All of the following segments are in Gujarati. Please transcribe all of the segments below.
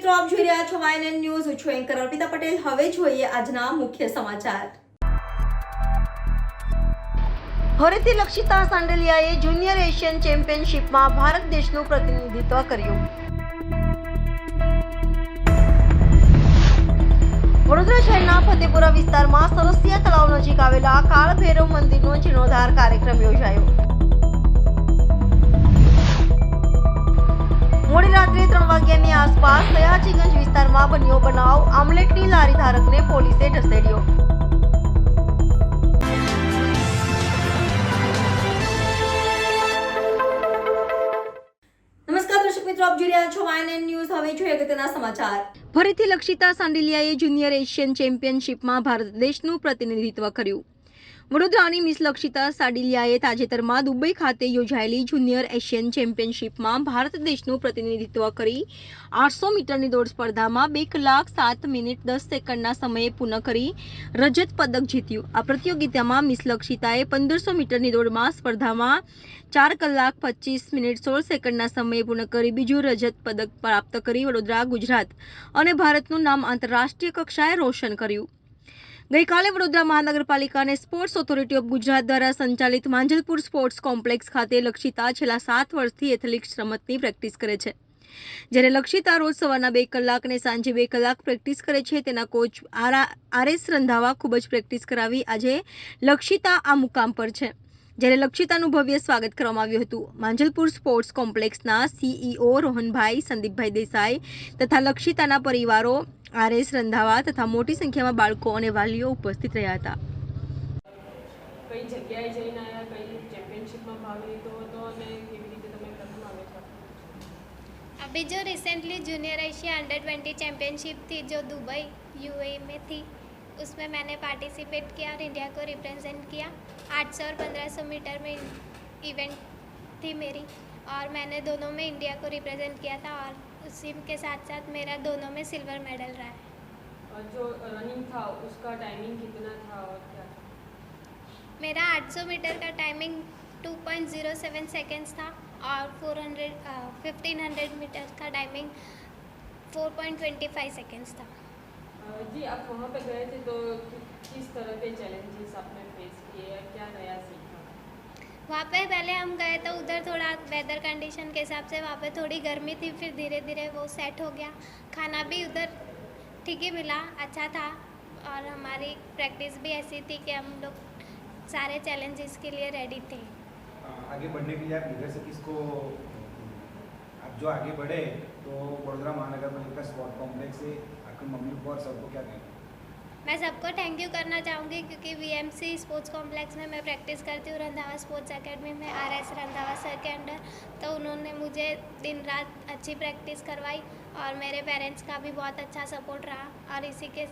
મિત્રો, આપ જોઈ રહ્યા છો YNN ન્યૂઝ. હું છું એન્કર અર્પિતા પટેલ. હવે જોઈએ આજના મુખ્ય સમાચાર. ફરીથી લક્ષિતા સાંડલિયાએ જુનિયર એશિયન ચેમ્પિયનશિપમાં ભારત દેશનું પ્રતિનિધિત્વ કર્યું. વડોદરા શહેરના ફતેપુરા વિસ્તારમાં સરસિયા તળાવ નજીક આવેલા કાળ ભૈરવ મંદિરનો જીર્ણોદ્ધાર કાર્યક્રમ યોજાયો. મોડી રાત્રે 3 વાગ્યાની આસપાસ સયાજીગંજ વિસ્તારમાં બન્યો બનાવ. આમલેટની લારી ધારકને પોલીસે ઢસેડ્યો. નમસ્કાર દર્શક મિત્રો, આપ જોઈ રહ્યા છો YNN ન્યૂઝ. હવે જોઈએ અગત્યના સમાચાર. ફરીથી લક્ષિતા સાંડલિયાએ જુનિયર એશિયન ચેમ્પિયનશિપમાં ભારત દેશનું પ્રતિનિધિત્વ કર્યું. વડોદરાની મિસ લક્ષિતા સાંડલિયાએ તાજેતરમાં દુબઈ ખાતે યોજાયેલી જુનિયર એશિયન ચેમ્પિયનશિપમાં ભારત દેશનું પ્રતિનિધિત્વ કરી 800 મીટરની દોડ સ્પર્ધામાં 2 કલાક 7 મિનિટ 10 સેકન્ડના સમયે પૂર્ણ કરી રજત પદક જીત્યું. આ પ્રતિયોગિતામાં મિસ લક્ષિતાએ 1500 મીટરની દોડમાં સ્પર્ધામાં 4 કલાક 25 મિનિટ 16 સેકન્ડના સમયે પૂર્ણ કરી બીજું રજત પદક પ્રાપ્ત કરી વડોદરા, ગુજરાત અને ભારતનું નામ આંતરરાષ્ટ્રીય કક્ષાએ રોશન કર્યું. ગઈકાલે વડોદરા મહાનગરપાલિકા અને સ્પોર્ટ્સ ઓથોરિટી ઓફ ગુજરાત દ્વારા સંચાલિત માંજલપુર સ્પોર્ટ્સ કોમ્પ્લેક્સ ખાતે લક્ષિતા છેલ્લા 7 વર્ષથી એથ્લેટિક્સ રમતની પ્રેક્ટિસ કરે છે. જ્યારે લક્ષિતા રોજ સવારના 2 કલાક અને સાંજે 2 કલાક પ્રેક્ટિસ કરે છે. તેના કોચ RS રંધાવા ખૂબ જ પ્રેક્ટિસ કરાવી આજે લક્ષિતા આ મુકામ પર છે. જ્યારે લક્ષિતાનું ભવ્ય સ્વાગત કરવામાં આવ્યું હતું. માંજલપુર સ્પોર્ટ્સ કોમ્પ્લેક્સના CEO રોહનભાઈ, સંદીપભાઈ દેસાઈ તથા લક્ષિતાના પરિવારો, RS રંધાવા તથા મોટી સંખ્યામાં બાળકો અને વાલીઓ ઉપસ્થિત રહ્યા હતા. કઈ જગ્યાએ જઈને આવ્યા, કઈ ચેમ્પિયનશિપમાં ભાગ લીધો હતો અને કેવી રીતે તમે પ્રથમ આવે છો? अभी जो recently junior Asia under 20 championship थी जो दुबई UAE में थी, उसमें मैंने पार्टिसिपेट किया और इंडिया को रिप्रेजेंट किया. 800 और 1500 मीटर में इवेंट थी मेरी और मैंने दोनों में इंडिया को रिप्रेजेंट किया था और उसी के साथ साथ मेरा दोनों में सिल्वर मेडल रहा है. जो रनिंग था उसका टाइमिंग कितना था और क्या था? मेरा 800 मीटर का टाइमिंग 2.07 सेकेंड्स था और 1500 मीटर का टाइमिंग 4.25 सेकेंड्स था. जी, आप वहाँ पे गए थे तो किस तरह के चैलेंजेस आपने फेस किए, क्या नया सीखा? वहाँ पे पहले हम गए तो उधर थोड़ा वेदर कंडीशन के हिसाब से वहाँ पे थोड़ी गर्मी थी, फिर धीरे धीरे वो सेट हो गया. खाना भी उधर ठीक ही मिला, अच्छा था और हमारी प्रैक्टिस भी ऐसी थी कि हम लोग सारे चैलेंजेस के लिए रेडी थे. आगे बढ़ने के लिए आप इधर से किसको, आप जो आगे बढ़े तो वडोदरा महानगर पालिका स्पोर्ट कॉम्प्लेक्स से आपकी मम्मी को और सबको क्या कहें? मैं सबको थैंक यू करना चाहूँगी क्योंकि VMC स्पोर्ट्स कॉम्प्लेक्स में मैं प्रैक्टिस करती हूँ, रंधावा स्पोर्ट्स एकेडमी में RS रंधावा सर के अंडर. तो उन्होंने मुझे दिन रात अच्छी प्रैक्टिस करवाई और मेरे पेरेंट्स का भी बहुत अच्छा सपोर्ट रहा और इसी के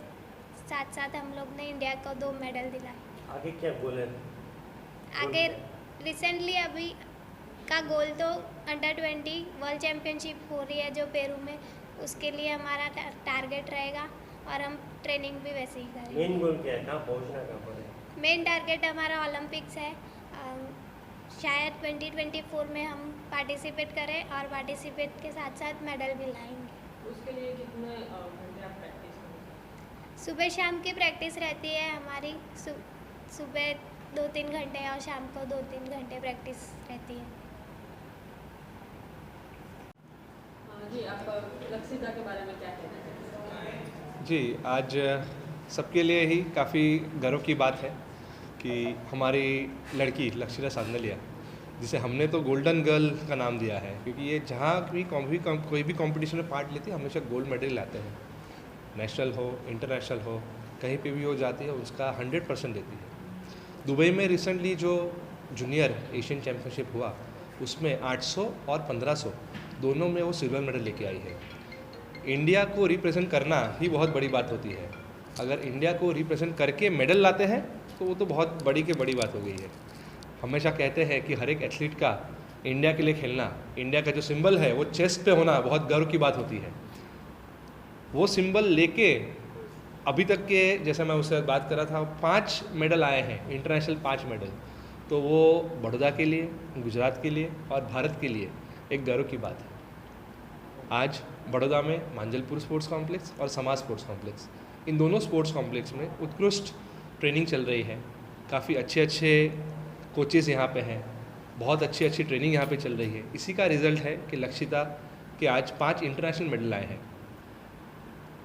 साथ साथ हम लोग ने इंडिया को 2 मेडल दिलाए. आगे क्या गोल है? आगे रिसेंटली अभी का गोल तो अंडर 20 वर्ल्ड चैम्पियनशिप हो रही है जो पेरू में, उसके लिए हमारा टारगेट रहेगा और हम ट्रेनिंग भी वैसे ही करेंगे. मेन गोल क्या है, कहाँ पहुँचना कहाँ पर है? मेन टारगेट हमारा ओलंपिक्स है. शायद 2024 में हम पार्टिसिपेट करें और पार्टिसिपेट के साथ साथ मेडल भी लाएंगे. उसके लिए कितने घंटे आप प्रैक्टिस करेंगे? सुबह शाम की प्रैक्टिस रहती है हमारी. सुबह 2-3 घंटे और शाम को 2-3 घंटे प्रैक्टिस रहती है. जी, आप लक्षिता के बारे में क्या कहना चाहते हैं? जी, आज सबके लिए ही काफ़ी गर्व की बात है कि हमारी लड़की लक्षिता सांडलिया, जिसे हमने तो गोल्डन गर्ल का नाम दिया है क्योंकि ये जहाँ भी कोई भी कंपटीशन में पार्ट लेती है हमेशा गोल्ड मेडल लाते हैं. नेशनल हो, इंटरनेशनल हो, कहीं पे भी वो जाती है उसका 100% देती है. दुबई में रिसेंटली जो जूनियर एशियन चैम्पियनशिप हुआ उसमें 800 और 1500 दोनों में वो सिल्वर मेडल लेके आई है. इंडिया को रिप्रेजेंट करना ही बहुत बड़ी बात होती है. अगर इंडिया को रिप्रेजेंट करके मेडल लाते हैं तो वो तो बहुत बड़ी के बड़ी बात हो गई है. हमेशा कहते हैं कि हर एक एथलीट का इंडिया के लिए खेलना, इंडिया का जो सिंबल है वो चेस्ट पे होना बहुत गर्व की बात होती है. वो सिंबल लेके अभी तक के, जैसे मैं उससे बात कर रहा था, 5 मेडल आए हैं, इंटरनेशनल 5 मेडल. तो वो बड़ौदा के लिए, गुजरात के लिए और भारत के लिए एक गर्व की बात है. आज बड़ौदा में मांजलपुर स्पोर्ट्स कॉम्प्लेक्स और समाज स्पोर्ट्स कॉम्प्लेक्स, इन दोनों स्पोर्ट्स कॉम्प्लेक्स में उत्कृष्ट ट्रेनिंग चल रही है। काफ़ी अच्छे अच्छे कोचेज़ यहाँ पे हैं, बहुत अच्छी अच्छी ट्रेनिंग यहाँ पे चल रही है। इसी का रिज़ल्ट है कि लक्षिता के आज 5 इंटरनेशनल मेडल आए हैं।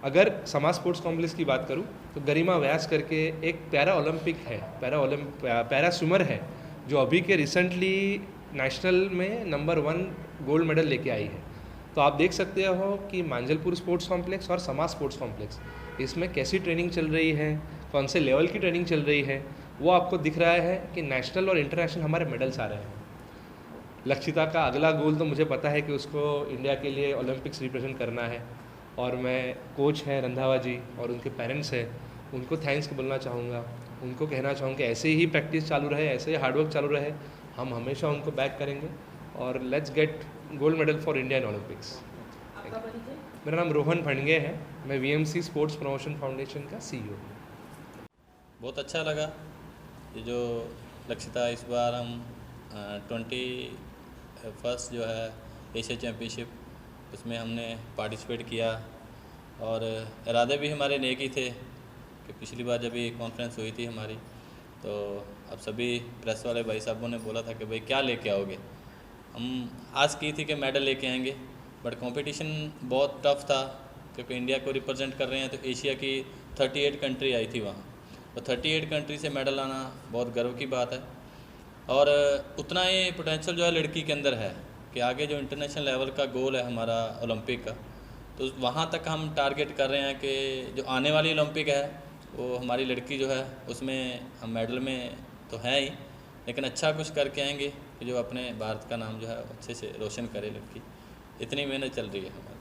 अगर समाज स्पोर्ट्स कॉम्प्लेक्स की बात करूँ तो गरिमा व्यास करके एक पैरा ओलंपिक है, पैरा स्विमर है, जो अभी के रिसेंटली नेशनल में नंबर 1 गोल्ड मेडल लेके आई है। तो आप देख सकते हो कि मांजलपुर स्पोर्ट्स कॉम्प्लेक्स और समाज स्पोर्ट्स कॉम्प्लेक्स, इसमें कैसी ट्रेनिंग चल रही है, कौन से लेवल की ट्रेनिंग चल रही है, वो आपको दिख रहा है कि नेशनल और इंटरनेशनल हमारे मेडल्स आ रहे हैं। लक्षिता का अगला गोल तो मुझे पता है कि उसको इंडिया के लिए ओलंपिक्स रिप्रेजेंट करना है, और मैं कोच हैं रंधावा जी और उनके पेरेंट्स हैं, उनको थैंक्स बोलना चाहूँगा। उनको कहना चाहूँगा कि ऐसे ही प्रैक्टिस चालू रहे, ऐसे ही हार्डवर्क चालू रहे, हम हमेशा उनको बैक करेंगे और let's get gold medal for India in Olympics. आपका परिचय? मेरा नाम रोहन फंडगे है, मैं वीएमसी स्पोर्ट्स प्रमोशन फाउंडेशन का CEO। बहुत अच्छा लगा ये जो लक्षिता इस बार हम 21st जो है एशिया चैम्पियनशिप, उसमें हमने पार्टिसिपेट किया, और इरादे भी हमारे नेक ही थे कि पिछली बार जब ये कॉन्फ्रेंस हुई थी हमारी, तो अब सभी प्रेस वाले भाई साहबों ने बोला था कि भाई क्या लेके आओगे। हम आस की थी कि मेडल लेके आएंगे, बट कंपटीशन बहुत टफ था क्योंकि इंडिया को रिप्रेजेंट कर रहे हैं, तो एशिया की 38 कंट्री आई थी वहाँ, तो 38 कंट्री से मेडल आना बहुत गर्व की बात है। और उतना ही पोटेंशियल जो है लड़की के अंदर है कि आगे जो इंटरनेशनल लेवल का गोल है हमारा ओलंपिक का, तो वहाँ तक हम टारगेट कर रहे हैं कि जो आने वाली ओलंपिक है वो हमारी लड़की जो है उसमें हम मेडल में तो हैं ही, लेकिन अच्छा कुछ करके आएंगे कि जो अपने भारत का नाम जो है अच्छे से रोशन करे लड़की। इतनी मेहनत चल रही है हमारी।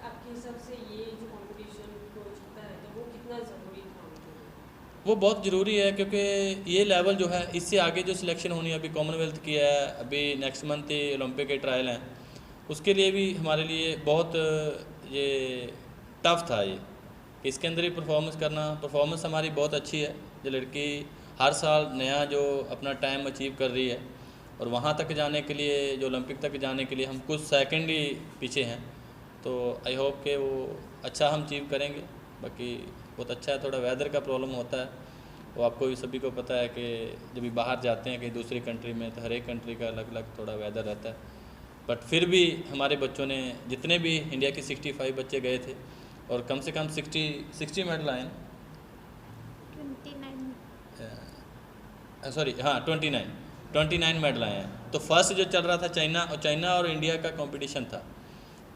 आपके हिसाब से ये जो कंपटीशन को जीतना है तो वो कितना ज़रूरी था उनके लिए? वो बहुत ज़रूरी है क्योंकि ये लेवल जो है, इससे आगे जो सिलेक्शन होनी है, अभी कॉमनवेल्थ की है, अभी नेक्स्ट मंथ ही ओलंपिक के ट्रायल हैं, उसके लिए भी हमारे लिए बहुत ये टफ था ये कि इसके अंदर ही परफॉर्मेंस हमारी बहुत अच्छी है। जो लड़की हर साल नया जो अपना टाइम अचीव कर रही है, और वहाँ तक जाने के लिए, जो ओलंपिक तक जाने के लिए हम कुछ सेकंड ही पीछे हैं, तो आई होप कि वो अच्छा हम अचीव करेंगे। बाकी बहुत अच्छा है, थोड़ा वेदर का प्रॉब्लम होता है, वो आपको भी सभी को पता है कि जब भी बाहर जाते हैं कहीं दूसरी कंट्री में, तो हर एक कंट्री का अलग अलग थोड़ा वेदर रहता है, बट फिर भी हमारे बच्चों ने, जितने भी इंडिया के 65 बच्चे गए थे, और कम से कम 60 मेडल आए, 29 मेडल आए हैं। तो फर्स्ट जो चल रहा था चाइना और इंडिया का कंपटीशन था,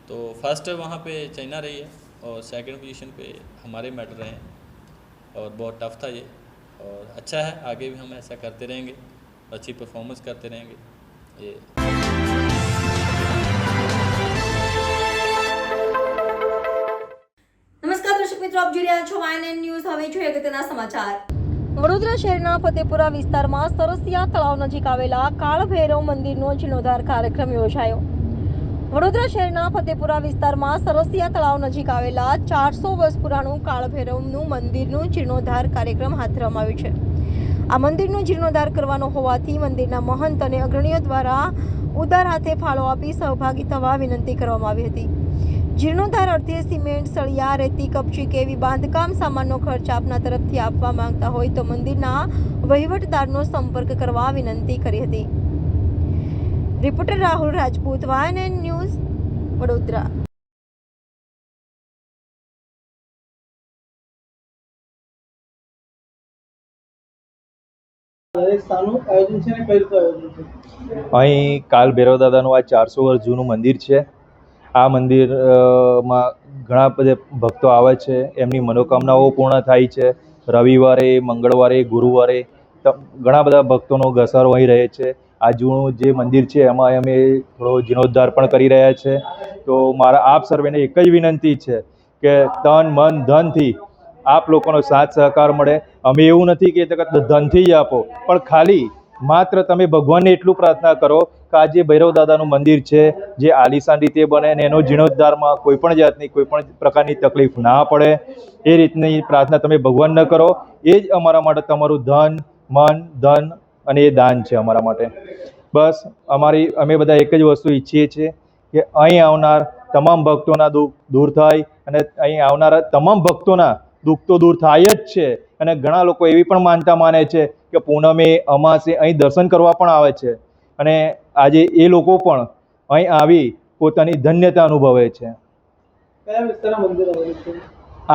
तो फर्स्ट वहाँ पे चाइना रही है और सेकंड पोजीशन पे हमारे मेडल रहे हैं, और बहुत टफ था ये, और अच्छा है, आगे भी हम ऐसा करते रहेंगे, अच्छी परफॉर्मेंस करते रहेंगे ये। નમસ્કાર દર્શક મિત્રો, આપ જોઈ રહ્યા છો YNN ન્યૂઝ। હવે જોઈએ અગત્યના સમાચાર। વડોદરા શહેરના ફતેપુરા વિસ્તારમાં સરસિયા તળાવ નજીક આવેલા કાળભૈરવ મંદિરનો જીર્ણોદ્ધાર કાર્યક્રમ યોજાયો। વડોદરા શહેરના ફતેપુરા વિસ્તારમાં સરસિયા તળાવ નજીક આવેલા 400 વર્ષ પુરાણું કાળભૈરવનું મંદિરનું જીર્ણોદ્ધાર કાર્યક્રમ હાથ ધરવામાં આવ્યો છે। આ મંદિરનો જીર્ણોદ્ધાર કરવાનો હોવાથી મંદિરના મહંત અને અગ્રણીઓ દ્વારા ઉદાર હાથે ફાળો આપી સહભાગી થવા વિનંતી કરવામાં આવી હતી। જીર્ણોદ્ધાર અર્થે સિમેન્ટ, સળિયા, રેતી, કપચી કે એવી બાંધકામ સામાનનો ખર્ચ આપના તરફથી આપવા માંગતા હોય તો મંદિરના વહીવટદારનો સંપર્ક કરવા વિનંતી કરી હતી। Reporter Rahul Rajput, YNN news, Vadodara. અહીં કાલ ભૈરવ દાદાનું આ 400 વર્ષ જૂનું મંદિર છે। આ મંદિરમાં ઘણા બધા ભક્તો આવે છે, એમની મનોકામનાઓ પૂર્ણ થાય છે। રવિવારે, મંગળવારે, ગુરુવારે ઘણા બધા ભક્તોનો ઘસારો અહીં રહે છે। આ જૂનું જે મંદિર છે એમાં અમે થોડો જીર્ણોદ્ધાર પણ કરી રહ્યા છે। તો મારા આપ સર્વેને એક જ વિનંતી છે કે તન, મન, ધનથી આપ લોકોનો સાથ સહકાર મળે। અમે એવું નથી કહેતા કે ધનથી જ આપો, પણ ખાલી માત્ર તમે ભગવાનને એટલું પ્રાર્થના કરો કે આ જે ભૈરવ દાદાનું મંદિર છે જે આલિશાન રીતે બને અને એનો જીર્ણોદ્ધારમાં કોઈ પણ જાતની કોઈ પણ પ્રકારની તકલીફ ના પડે, એ રીતની પ્રાર્થના તમે ભગવાનને કરો। એ જ અમારા માટે તમારું ધન, મન, ધન અને એ દાન છે અમારા માટે। બસ અમે બધા એક જ વસ્તુ ઈચ્છીએ છીએ કે અહીં આવનાર તમામ ભક્તોના દુઃખ દૂર થાય અને અહીં આવનારા તમામ ભક્તોના દુઃખ તો દૂર થાય જ છે. અને ઘણા લોકો એવી પણ માનતા માને છે કે પૂનમે અમાસે અહીં દર્શન કરવા પણ આવે છે અને આજે એ લોકો પણ અહીં આવી પોતાની ધન્યતા અનુભવે છે. કયા વિસ્તારમાં મંદિર આવેલું છે?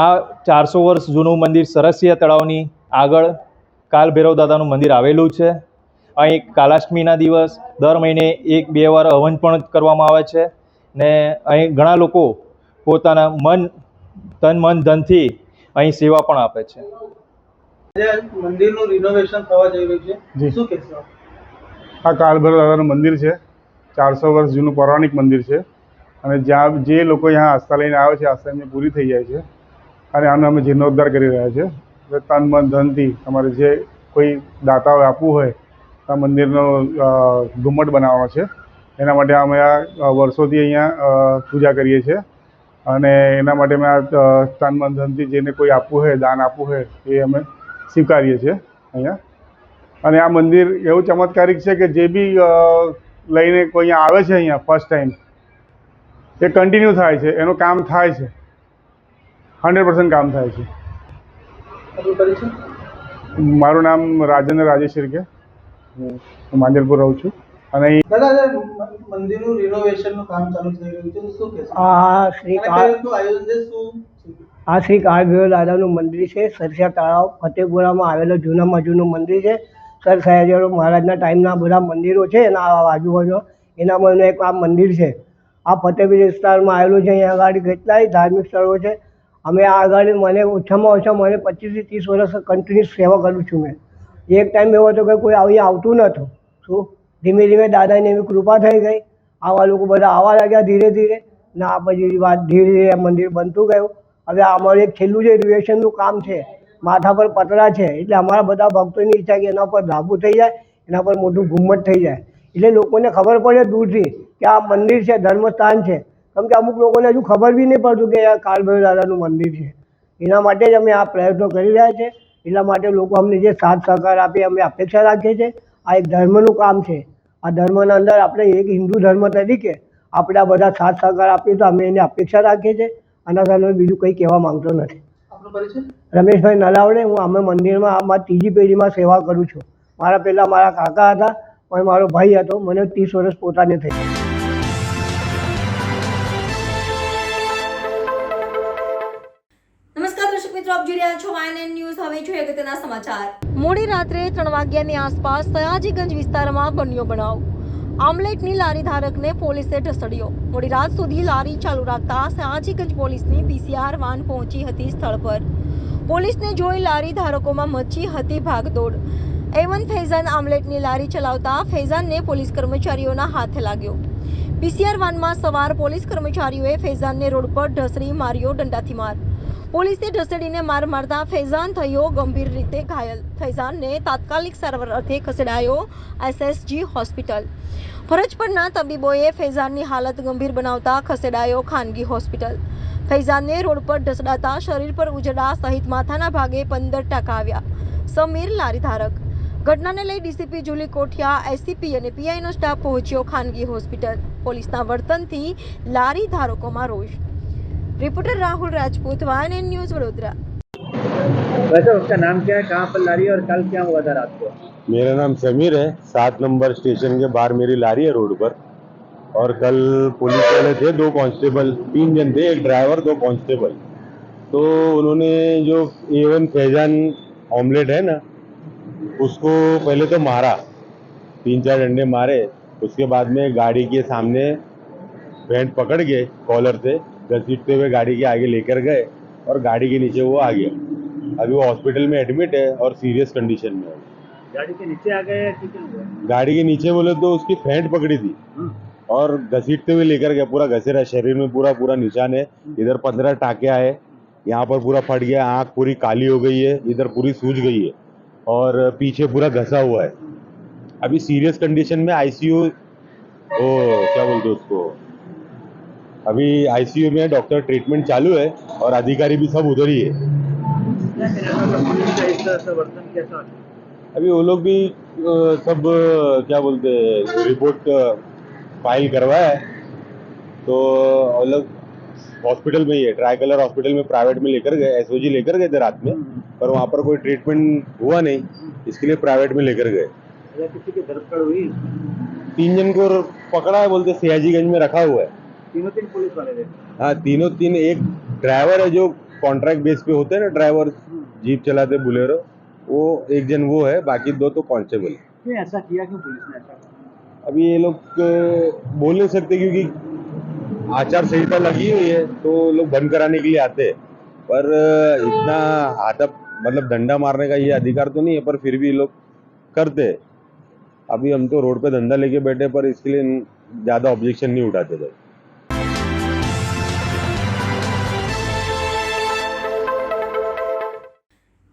આ 400 વર્ષ જૂનું મંદિર સરસિયા તળાવની આગળ કાલ ભૈરવ દાદાનું મંદિર આવેલું છે. અહીં કાલાષ્ટમીના દિવસ દર મહિને 1-2 વાર હવન પણ કરવામાં આવે છે ને અહીં ઘણા લોકો પોતાના તન મન ધનથી અહીં સેવા પણ આપે છે. આજે મંદિરનું રિનોવેશન થવા જઈ રહ્યું છે, શું કહેશો? આ કાળભૈરવ દાદાનું મંદિર છે. 400 વર્ષ જૂનું પૌરાણિક મંદિર છે અને જ્યાં જે લોકો અહીંયા આસ્થા લઈને આવે છે આસ્થા એમની પૂરી થઈ જાય છે અને આનો અમે જીર્ણોદ્ધાર કરી રહ્યા છીએ. તન મન ધનથી અમારે જે કોઈ દાતાઓ આપવું હોય આ મંદિરનો ઘુમ્મટ બનાવવાનો છે. એના માટે અમે આ વર્ષોથી અહીંયા પૂજા કરીએ છીએ અને એના માટે અમે આ તન મન ધનથી જેને કોઈ આપવું હોય દાન આપવું હોય એ અમે સ્વીકારીએ છીએ અહીંયા. અને આ મંદિર એવું ચમત્કારિક છે કે જે બી લઈને કોઈ અહીંયા આવે છે અહીંયા ફર્સ્ટ ટાઈમ એ કન્ટિન્યુ થાય છે, એનું કામ થાય છે, 100% કામ થાય છે. આપણું પરિચય? મારું નામ રાજેન્દ્ર રાજેશ શિર્કે, હું માંજલપુર રહું છું. અને દાદા આજે મંદિરનું રિનોવેશનનું કામ ચાલુ થઈ રહ્યું છે, શું કહેશો? આ શ્રી અને કઈ રીતનું આયોજન છે, શું? આ શ્રી કાળભૈરવ દાદાનું મંદિર છે. સરસિયા તળાવ ફતેપુરામાં આવેલું જૂનામાં જૂનું મંદિર છે. સર સયાજીરાવ મહારાજના ટાઈમના બધા મંદિરો છે એના આજુબાજુ એનામાં એક આ મંદિર છે. આ ફતેપુર વિસ્તારમાં આવેલું છે. અહીંયા આગળ કેટલાય ધાર્મિક સ્થળો છે. અમે આ આગળ મને ઓછામાં ઓછા મને 25 થી 30 વર્ષ કન્ટિન્યુઅસ સેવા કરું છું મેં. એક ટાઈમ એવો હતો કે કોઈ અહીંયા આવતું નહોતું. શું ધીમે ધીમે દાદાની એવી કૃપા થઈ ગઈ, આવા લોકો બધા આવવા લાગ્યા ધીરે ધીરે ને આ પછી વાત ધીરે ધીરે મંદિર બનતું ગયું. હવે અમારું એક છેલ્લું જે રિનોવેશનનું કામ છે, માથા પર પતરા છે, એટલે અમારા બધા ભક્તોની ઈચ્છા કે એના પર ધાબુ થઈ જાય, એના પર મોટું ઘુમ્મટ થઈ જાય, એટલે લોકોને ખબર પડે દૂરથી કે આ મંદિર છે, ધર્મસ્થાન છે. કેમ કે અમુક લોકોને હજુ ખબર બી નહીં પડતું કે આ કાળભૈરવ દાદાનું મંદિર છે. એના માટે જ અમે આ પ્રયત્નો કરી રહ્યા છીએ. એટલા માટે લોકો અમને જે સાથ સહકાર આપે અમે અપેક્ષા રાખીએ છીએ. આ એક ધર્મનું કામ છે. આ ધર્મના અંદર આપણે એક હિન્દુ ધર્મ તરીકે આપણે આ બધા સાથ સહકાર આપીએ તો અમે એને અપેક્ષા રાખીએ છીએ. આના સામે બીજું કંઈ કહેવા માંગતો નથી. આપણું પરિચય? રમેશભાઈ નલાવડે. હું અમે મંદિરમાં આ ત્રીજી પેઢીમાં સેવા કરું છું. મારા પહેલાં મારા કાકા હતા, પણ મારો ભાઈ હતો. મને 30 વર્ષ પોતાને થઈ. નમસ્કાર દર્શક મિત્રો, આપ જોઈ રહ્યા છો YNN ન્યૂઝ. હવે જોઈએ અગત્યના સમાચાર. મોડી રાત્રે 3 વાગ્યાની આસપાસ સયાજીગંજ વિસ્તારમાં બન્યો બનાવ. આમલેટની લારી ધારકને પોલીસે ઢસડ્યો. મોડી રાત સુધી લારી ચાલુ રાખતા સયાજીગંજ પોલીસની PCR વાન પહોંચી હતી સ્થળ પર. પોલીસને જોઈ લારી ધારકોમાં મચી હતી ભાગદોડ. એવન ફૈઝાન આમલેટની લારી ચલાવતા ફૈઝાનને પોલીસ કર્મચારીઓના હાથે લાગ્યો. PCR વાનમાં સવાર પોલીસ કર્મચારીઓએ ફૈઝાનને રોડ પર ઢસડી માર્યો દંડાથી માર. પોલીસે ઢસડીને માર મારતા ફૈઝાન થયો ગંભીર રીતે ઘાયલ. ફૈઝાનને તાત્કાલિક સારવાર અર્થે ખસેડાયો SSG હોસ્પિટલ. ફરજ પરના તબીબોએ ફૈઝાનની હાલત ગંભીર બનાવતા ખસેડાયો ખાનગી હોસ્પિટલ. ફૈઝાનને રોડ પર ઢસડાતા શરીર પર ઉજળા સહિત માથાના ભાગે 15 ટાંકા આવ્યા. સમીર લારી ધારક. ઘટનાને લઈ ડીસીપી જુલી કોઠિયા, એસીપી અને પીઆઈનો સ્ટાફ પહોંચ્યો ખાનગી હોસ્પિટલ. પોલીસના વર્તનથી લારી ધારકોમાં રોષ. Reporter Rahul Rajput, YNN news Vadodara. वैसे उसका नाम क्या है, कहाँ पर लारी है और कल क्या हुआ था रात को? मेरा नाम समीर है। 7 नंबर स्टेशन के बाहर मेरी लारी है रोड पर, और कल पुलिस वाले थे, 2 कांस्टेबल, 3 जन थे, एक ड्राइवर 2 कांस्टेबल। तो उन्होंने जो A1 फैजान ऑमलेट है ना, उसको पहले तो मारा, 3-4 डंडे मारे। उसके बाद में गाड़ी के सामने पैंट पकड़ के कॉलर से घसीटते हुए गाड़ी के आगे लेकर गए और गाड़ी के नीचे वो आ गया। अभी वो हॉस्पिटल में एडमिट है और सीरियस कंडीशन में है। गाड़ी के नीचे आ गए या किचन में? गाड़ी के नीचे बोले तो उसकी फेंट पकड़ी थी और घसीटते हुए लेकर गया, पूरा घसेरा, शरीर में पूरा निशान है। इधर 15 टाँके आए, यहाँ पर पूरा फट गया, आँख पूरी काली हो गई है, इधर पूरी सूज गई है और पीछे पूरा घसा हुआ है। अभी सीरियस कंडीशन में ICU, ओ क्या बोलते उसको, अभी ICU में डॉक्टर ट्रीटमेंट चालू है और अधिकारी भी सब उधर ही है। अभी वो लोग भी सब क्या बोलते रिपोर्ट फाइल करवाया है तो वो लोग हॉस्पिटल में ही है, ट्राई कलर हॉस्पिटल में प्राइवेट में लेकर गए, एसओजी लेकर गए थे रात में, पर वहाँ पर कोई ट्रीटमेंट हुआ नहीं, इसके लिए प्राइवेट में लेकर गए। किसी की धरपकड़ हुई? 3 जन को पकड़ा है, बोलते सियाजीगंज में रखा हुआ है। तीन पुलिस वाले थे? हाँ, तीन। एक ड्राइवर है जो कॉन्ट्रैक्ट बेस पे होते हैं ना, ड्राइवर जीप चलाते बुलेरो, वो एक जन वो है, बाकी 2 तो कांस्टेबल। क्यों ऐसा किया, क्यों पुलिस ने ऐसा? अभी ये लोग बोल नहीं सकते क्योंकि आचार संहिता लगी हुई है, तो लोग बंद कराने के लिए आते हैं, पर इतना हाथ मतलब डंडा मारने का ये अधिकार तो नहीं है, पर फिर भी लोग करते हैं। अभी हम तो रोड पे धंधा लेके बैठे, पर इसके लिए ज्यादा ऑब्जेक्शन नहीं उठाते भाई।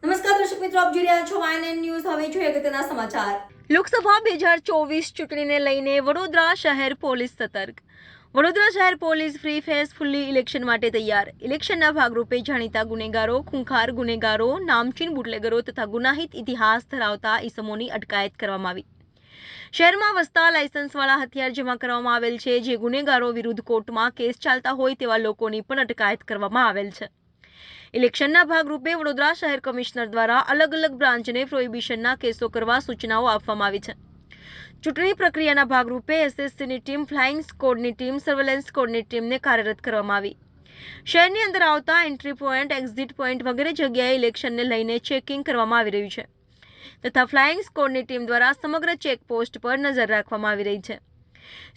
નમસ્કાર દર્શક મિત્રો, આપ જોઈ રહ્યા છો YNN ન્યૂઝ. હવે જોઈએ અગત્યના સમાચાર. લોકસભા 2024 ચૂંટણીને લઈને વડોદરા શહેર પોલીસ સતર્ક. વડોદરા શહેર પોલીસ ફ્રી ફેસફુલી ઇલેક્શન માટે તૈયાર. ઇલેક્શનના ભાગરૂપે જાણીતા ગુનેગારો, ખૂંખાર ગુનેગારો, નામચીન બુટલેગરો તથા ગુનાહિત ઇતિહાસ ધરાવતા ઇસમોની અટકાયત કરવામાં આવી. શહેરમાં વસતા લાયસન્સવાળા હથિયાર જમા કરવામાં આવેલ છે. જે ગુનેગારો વિરુદ્ધ કોર્ટમાં કેસ ચાલતા હોય તેવા લોકોની પણ અટકાયત કરવામાં આવેલ છે. ઇલેક્શનના ભાગરૂપે વડોદરા શહેર કમિશનર દ્વારા અલગ અલગ બ્રાન્ચને પ્રોહિબિશનના કેસો કરવા સૂચનાઓ આપવામાં આવી છે. ચૂંટણી પ્રક્રિયાના ભાગરૂપે એસએસસીની ટીમ, ફ્લાઇંગ સ્કોડની ટીમ, સર્વેલન્સ સ્કોડની ટીમને કાર્યરત કરવામાં આવી. શહેરની અંદર આવતા એન્ટ્રી પોઈન્ટ, એક્ઝિટ પોઈન્ટ વગેરે જગ્યાએ ઇલેક્શનને લઈને ચેકિંગ કરવામાં આવી રહ્યું છે તથા ફ્લાઇંગ સ્કોડની ટીમ દ્વારા સમગ્ર ચેકપોસ્ટ પર નજર રાખવામાં આવી રહી છે.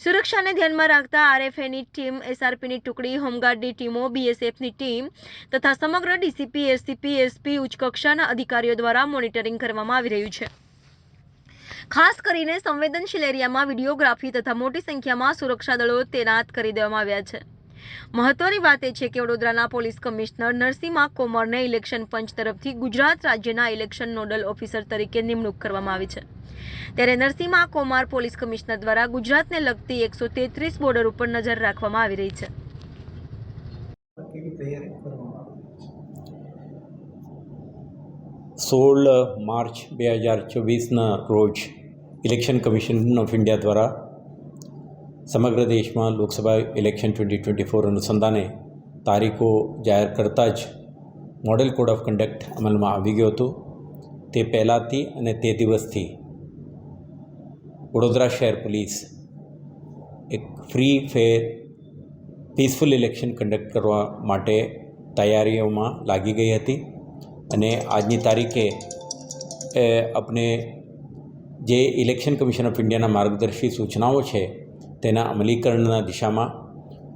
સુરક્ષાને ધ્યાનમાં રાખતા આરએફએની ટીમ, એસઆરપીની ટુકડી, હોમગાર્ડની ટીમો, બીએસએફની ટીમ તથા સમગ્ર ડીસીપી, એસસીપી, એસપી, ઉચ્ચ કક્ષાના અધિકારીઓ દ્વારા મોનિટરિંગ કરવામાં આવી રહ્યું છે. ખાસ કરીને સંવેદનશીલ એરિયામાં વિડીયોગ્રાફી તથા મોટી સંખ્યામાં સુરક્ષા દળો તૈનાત કરી દેવામાં આવ્યા છે. મહત્વની વાત એ છે કે વડોદરાના પોલીસ કમિશનર નરસિંહ કોમરને ઇલેક્શન પંચ તરફથી ગુજરાત રાજ્યના ઇલેક્શન નોડલ ઓફિસર તરીકે નિમણૂક કરવામાં આવી છે. ત્યારે નરસિંહ કોમર પોલીસ કમિશનર દ્વારા ગુજરાતને લગતી 133 બોર્ડર ઉપર નજર રાખવામાં આવી રહી છે. 16 માર્ચ 2024ના રોજ ઇલેક્શન કમિશન ઓફ ઇન્ડિયા દ્વારા સમગ્ર દેશમાં લોકસભા ઇલેક્શન 2024 અનુસંધાને તારીખો જાહેર કરતાં જ મોડેલ કોડ ઓફ કન્ડક્ટ અમલમાં આવી ગયો હતો. તે પહેલાંથી અને તે દિવસથી વડોદરા શહેર પોલીસ એક ફ્રી, ફેર, પીસફુલ ઇલેક્શન કન્ડક્ટ કરવા માટે તૈયારીઓમાં લાગી ગઈ હતી અને આજની તારીખે આપણે જે ઇલેક્શન કમિશન ઓફ ઇન્ડિયાના માર્ગદર્શી સૂચનાઓ છે તેના અમલીકરણના દિશામાં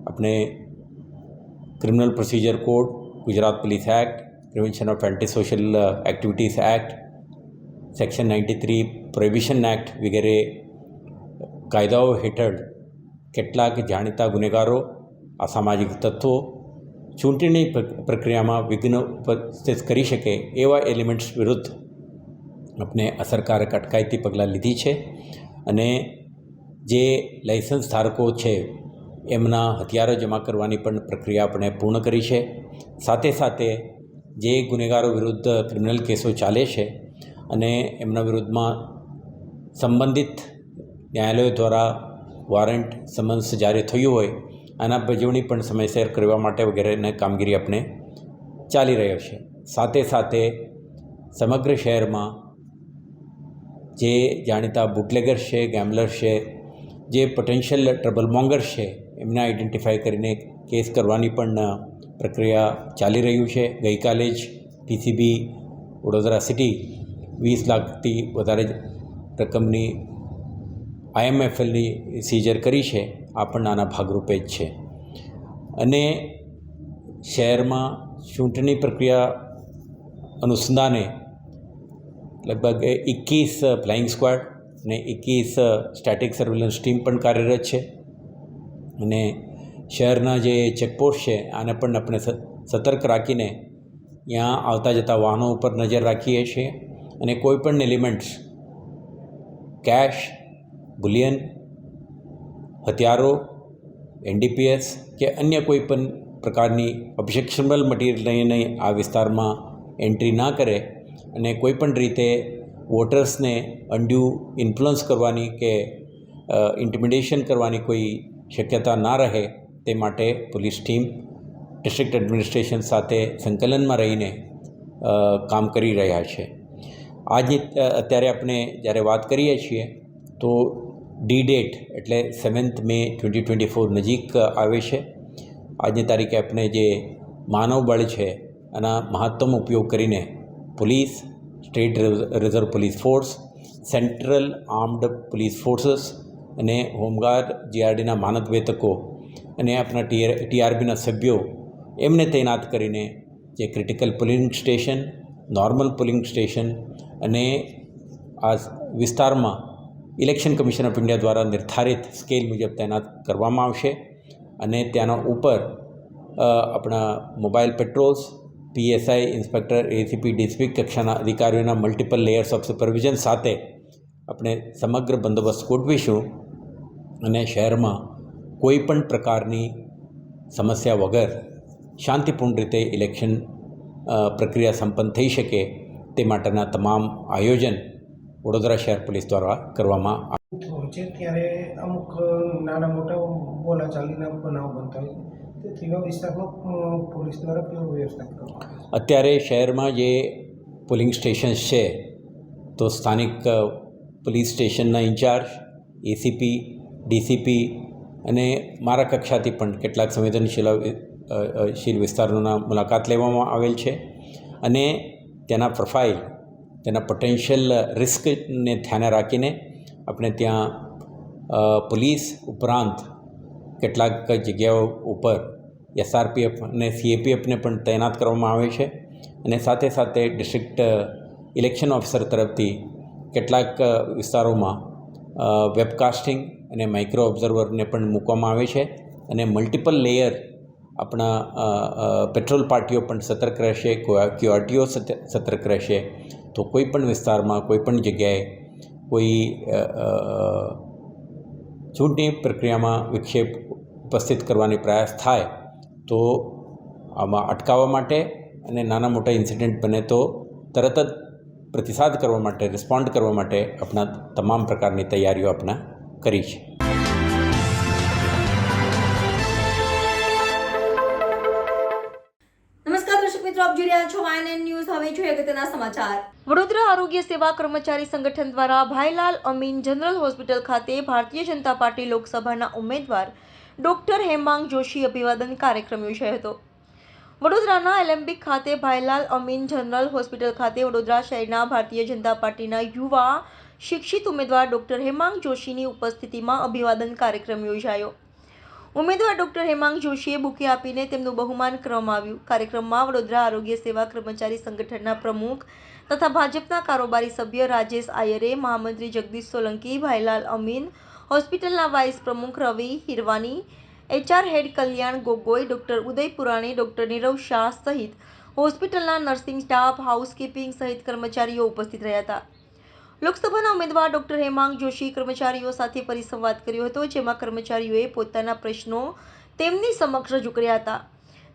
આપણે criminal procedure code, Gujarat police act, prevention of anti social activities act, section 93 prohibition act વગેરે કાયદાઓ હેઠળ કેટલાક જાણીતા ગુનેગારો, અસામાજિક તત્વો ચૂંટણી પ્રક્રિયામાં વિઘ્ન ઉપસ્થિત કરી શકે એવા એલિમેન્ટ્સ વિરુદ્ધ આપણે અસરકારક અટકાયતી પગલાં લીધી છે અને જે લાયસન્સ ધારકો છે એમના હથિયારો જમા કરવાની પણ પ્રક્રિયા આપણે પૂર્ણ કરી છે. સાથે સાથે જે ગુનેગારો વિરુદ્ધ ક્રિમિનલ કેસો ચાલે છે અને એમના વિરુદ્ધમાં સંબંધિત ન્યાયાલયો દ્વારા વોરંટ, સમન્સ જારી થયું હોય આના ભજવણી પણ સમયસર કરવા માટે વગેરેની કામગીરી આપણે ચાલી રહ્યો છે. સાથે સાથે સમગ્ર શહેરમાં જે જાણીતા બુટલેગર્સ છે, ગેમ્બલર્સ છે, જે પોટેન્શિયલ ટ્રબલ મોંગર્સ છે એમને આઈડેન્ટિફાઈ કરીને કેસ કરવાની પણ પ્રક્રિયા ચાલી રહ્યું છે. ગઈકાલે જ પીસીબી વડોદરા સિટી 20 લાખથી વધારે રકમની IMFLની સીઝર કરી છે. આ પણ નાના ભાગરૂપે જ છે અને શહેરમાં ચૂંટણી પ્રક્રિયા અનુસંધાને લગભગ 21 ફ્લાઇંગ સ્ક્વોડ અને 21 સ્ટેટિક સર્વેલન્સ ટીમ પણ કાર્યરત છે અને શહેરના જે ચેકપોસ્ટ છે આને પણ આપણે સતર્ક રાખીને ત્યાં આવતા જતા વાહનો ઉપર નજર રાખીએ છીએ અને કોઈપણ એલિમેન્ટ્સ, કેશ, બુલિયન, હથિયારો, NDPS કે અન્ય કોઈ પણ પ્રકારની ઓબ્જેક્શનેબલ મટીરિયલ લઈને આ વિસ્તારમાં એન્ટ્રી ના કરે અને કોઈપણ રીતે વોટર્સને અનડ્યુ ઇન્ફ્લુઅન્સ કરવાની કે ઇન્ટિમિડેશન કરવાની કોઈ શક્યતા ના રહે તે માટે પોલીસ ટીમ ડિસ્ટ્રિક્ટ એડમિનિસ્ટ્રેશન સાથે સંકલનમાં રહીને કામ કરી રહ્યા છે. અત્યારે આપણે જ્યારે વાત કરીએ છીએ તો ડેટ એટલે 7th May 2024 નજીક આવે છે. આજની તારીખે આપણે જે માનવ બળ છે એના મહત્તમ ઉપયોગ કરીને police, state reserve police force, central armed police forces અને હોમગાર્ડ જીઆરડીના માનદ વેતકો અને આપણા ટીઆરબીના સભ્યો એમને તૈનાત કરીને જે critical polling station, normal polling station અને આ વિસ્તારમાં ઇલેક્શન કમિશન ઓફ ઇન્ડિયા દ્વારા નિર્ધારિત સ્કેલ મુજબ તૈનાત કરવામાં આવશે. અને ત્યાંના ઉપર આપણા mobile patrols, PSI, inspector, ACP, DCP કક્ષાના અધિકારીઓના મલ્ટિપલ લેયર્સ ઓફ સુપરવિઝન સાથે આપણે સમગ્ર બંદોબસ્ત ગોઠવીશું અને શહેરમાં કોઈ પણ પ્રકારની સમસ્યા વગર શાંતિપૂર્ણ રીતે ઇલેક્શન પ્રક્રિયા સંપન્ન થઈ શકે તે માટેના તમામ આયોજન વડોદરા શહેર પોલીસ દ્વારા કરવામાં હોય છે. ત્યારે અમુક નાના મોટા બોલાચાલીના બનાવ બનતા હોય છે, તે તેવા વિસ્તારમાં પોલીસ દ્વારા કેવી વ્યવસ્થા કરવામાં આવે છે? અત્યારે શહેરમાં જે પોલિંગ સ્ટેશન્સ છે તો સ્થાનિક પોલીસ સ્ટેશનના ઇન્ચાર્જ, એસીપી, ડીસીપી અને મારા કક્ષાથી પણ કેટલાક સંવેદનશીલ વિસ્તારોના મુલાકાત લેવામાં આવેલ છે અને તેના પ્રોફાઇલ, તેના પોટેન્શિયલ રિસ્કને ધ્યાને રાખીને આપણે ત્યાં પોલીસ ઉપરાંત કેટલાક જગ્યાઓ ઉપર એસઆરપીએફ અને સીએપીએફને પણ તૈનાત કરવામાં આવે છે અને સાથે સાથે ડિસ્ટ્રિક્ટ ઇલેક્શન ઓફિસર તરફથી કેટલાક વિસ્તારોમાં વેબકાસ્ટિંગ અને માઇક્રો ઓબ્ઝર્વરને પણ મૂકવામાં આવે છે અને મલ્ટિપલ લેયર આપણા પેટ્રોલ પાર્ટીઓ પણ સતર્ક રહેશે, ક્યુઆરટીઓ સતર્ક રહેશે. તો કોઈ પણ વિસ્તારમાં, કોઈ પણ જગ્યાએ કોઈ ચૂંટણી પ્રક્રિયામાં વિક્ષેપ ઉપસ્થિત કરવાની પ્રયાસ થાય તો આમાં અટકાવવા માટે અને નાના મોટા ઇન્સિડન્ટ બને તો તરત જ પ્રતિસાદ કરવા માટે, રિસ્પોન્ડ કરવા માટે આપણા તમામ પ્રકારની તૈયારીઓ આપણે કરી છે. આપ જોઈ રહ્યા છો YNN ન્યૂઝ. હવે જોઈએ અગત્યના સમાચાર. વડોદરા આરોગ્ય સેવા કર્મચારી સંગઠન દ્વારા ભાઈલાલ અમીન જનરલ હોસ્પિટલ ખાતે ભારતીય જનતા પાર્ટી લોકસભાના ઉમેદવાર ડોક્ટર હેમાંગ જોશી અભિવાદન કાર્યક્રમ યોજાયો હતો. વડોદરાના એલેમ્બિક ખાતે ભાઈલાલ અમીન જનરલ હોસ્પિટલ ખાતે વડોદરા શહેરના ભારતીય જનતા પાર્ટીના યુવા શિક્ષિત ઉમેદવાર ડોક્ટર હેમાંગ જોશીની ઉપસ્થિતિમાં અભિવાદન કાર્યક્રમ યોજાયો. ઉમેદવાર ડોક્ટર હેમાંગ જોશીએ બુકે આપીને તેમનું બહુમાન કરવામાં આવ્યું. કાર્યક્રમમાં વડોદરા આરોગ્ય સેવા કર્મચારી સંગઠનના પ્રમુખ તથા ભાજપના કારોબારી સભ્ય રાજેશ આયરે, મહામંત્રી જગદીશ સોલંકી, ભાઈલાલ અમીન હોસ્પિટલના વાઇસ પ્રમુખ રવિ હિરવાની, HR હેડ કલ્યાણ ગોગોઈ, ડોક્ટર ઉદય પુરાણી, ડોક્ટર નીરવ શાહ સહિત હોસ્પિટલના નર્સિંગ સ્ટાફ, હાઉસકીપિંગ સહિત કર્મચારીઓ ઉપસ્થિત રહ્યા હતા. લોકસભાના ઉમેદવાર ડોક્ટર હેમાંગ જોશી કર્મચારીઓ સાથે પરિસંવાદ કર્યો હતો, જેમાં કર્મચારીઓએ પોતાના પ્રશ્નો તેમની સમક્ષ રજૂ કર્યા હતા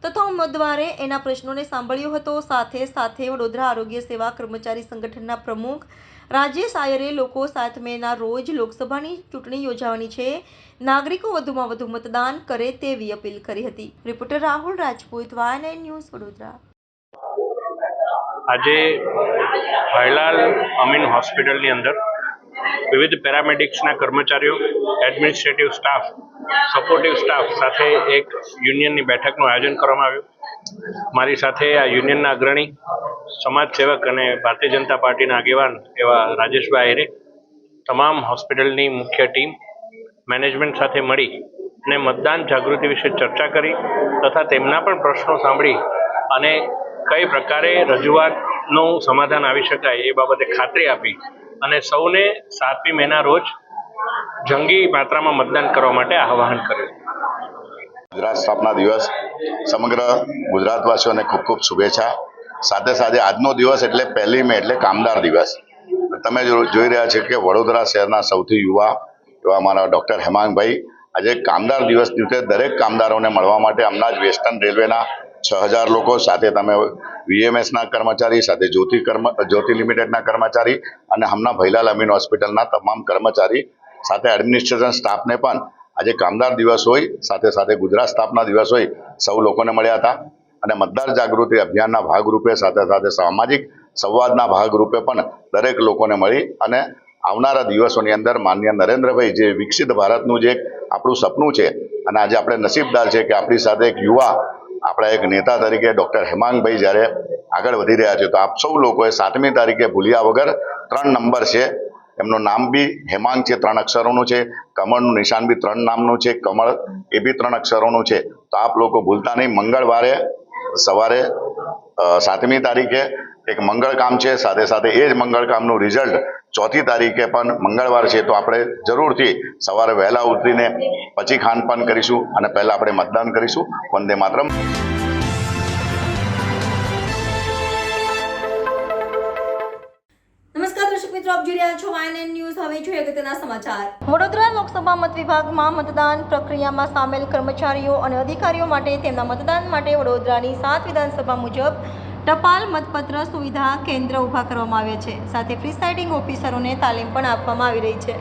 તથા ઉમેદવારે એના પ્રશ્નોને સાંભળ્યો હતો. સાથે સાથે વડોદરા આરોગ્ય સેવા કર્મચારી સંગઠનના પ્રમુખ રાજેશ આયરે લોકો 7 મેના રોજ લોકસભાની ચૂંટણી યોજાવાની છે, નાગરિકો વધુમાં વધુ મતદાન કરે તેવી અપીલ કરી હતી. Reporter Rahul Rajput, YNN news, Vadodara. આજે ભાઈલાલ અમીન હોસ્પિટલની અંદર વિવિધ પેરામેડિક્સના કર્મચારીઓ, એડમિનિસ્ટ્રેટિવ સ્ટાફ, સપોર્ટિવ સ્ટાફ સાથે એક યુનિયનની બેઠકનું આયોજન કરવામાં આવ્યું. મારી સાથે આ યુનિયનના અગ્રણી, સમાજસેવક અને ભારતીય જનતા પાર્ટીના આગેવાન એવા રાજેશભાઈ આયરે, તમામ હોસ્પિટલની મુખ્ય ટીમ, મેનેજમેન્ટ સાથે મળી અને મતદાન જાગૃતિ વિશે ચર્ચા કરી તથા તેમના પણ પ્રશ્નો સાંભળી અને કઈ પ્રકારે રજૂઆતનું સમાધાન આવી શકાય એ બાબતે ખાતરી આપી અને સૌને 7મી મેના રોજ જંગી માત્રામાં મતદાન કરવા માટે આહ્વાન કર્યું. ગુજરાત સ્થાપના દિવસ સમગ્ર ગુજરાતવાસીઓને ખૂબ ખૂબ શુભેચ્છા. સાથે સાથે આજનો દિવસ એટલે 1 મે એટલે કામદાર દિવસ. તમે જોઈ રહ્યા છો કે વડોદરા શહેરના સૌથી યુવા એવા અમારા ડૉક્ટર હેમાંગભાઈ આજે કામદાર દિવસ દિવસે દરેક કામદારોને મળવા માટે હમણાં જ વેસ્ટર્ન રેલવેના 6000 લોકો સાથે તમે VMSના કર્મચારી સાથે જ્યોતિ લિમિટેડના કર્મચારી અને હમણાં ભાઈલાલ અમીન હોસ્પિટલના તમામ કર્મચારી સાથે એડમિનિસ્ટ્રેશન સ્ટાફને પણ આજે કામદાર દિવસ હોય સાથે સાથે ગુજરાત સ્થાપના દિવસ હોય સૌ લોકોને મળ્યા હતા અને મતદાર જાગૃતિ અભિયાનના ભાગરૂપે સાથે સાથે સામાજિક સંવાદના ભાગરૂપે પણ દરેક લોકોને મળી અને આવનારા દિવસોની અંદર માનનીય નરેન્દ્રભાઈ જે વિકસિત ભારતનું જે આપણું સપનું છે અને આજે આપણે નસીબદાર છે કે આપણી સાથે એક યુવા આપણા એક નેતા તરીકે ડૉક્ટર હેમાંગભાઈ જ્યારે આગળ વધી રહ્યા છે તો આપ સૌ લોકોએ 7મી તારીખે ભૂલ્યા વગર 3 નંબર છે એમનું નામ બી હેમાંગ છે 3 અક્ષરોનું છે કમળનું નિશાન બી 3 નામનું છે કમળ એ બી 3 અક્ષરોનું છે તો આપ લોકો ભૂલતા નહીં મંગળવારે સવારે 7મી તારીખે એક મંગળ કામ છે સાથે સાથે એ જ મંગળ કામનું રિઝલ્ટ 4મી તારીખે પણ મંગળવાર છે તો આપણે જરૂરથી સવારે વહેલા ઉતરીને પછી ખાનપાન કરીશું અને પહેલાં આપણે મતદાન કરીશું. વંદે માતરમ. નમસ્કાર દર્શક મિત્રો, આપ જોઈ રહ્યા છો YNN ન્યૂઝ. હવે જોઈએ અગત્યના સમાચાર. વડોદરા લોકસભા મત વિભાગમાં મતદાન પ્રક્રિયામાં સામેલ કર્મચારીઓ અને અધિકારીઓ માટે તેમના મતદાન માટે વડોદરાની 7 વિધાનસભા મુજબ ટપાલ મતપત્ર સુવિધા કેન્દ્ર ઊભા કરવામાં આવ્યા છે. સાથે પ્રિસાઇડિંગ ઓફિસરોને તાલીમ પણ આપવામાં આવી રહી છે.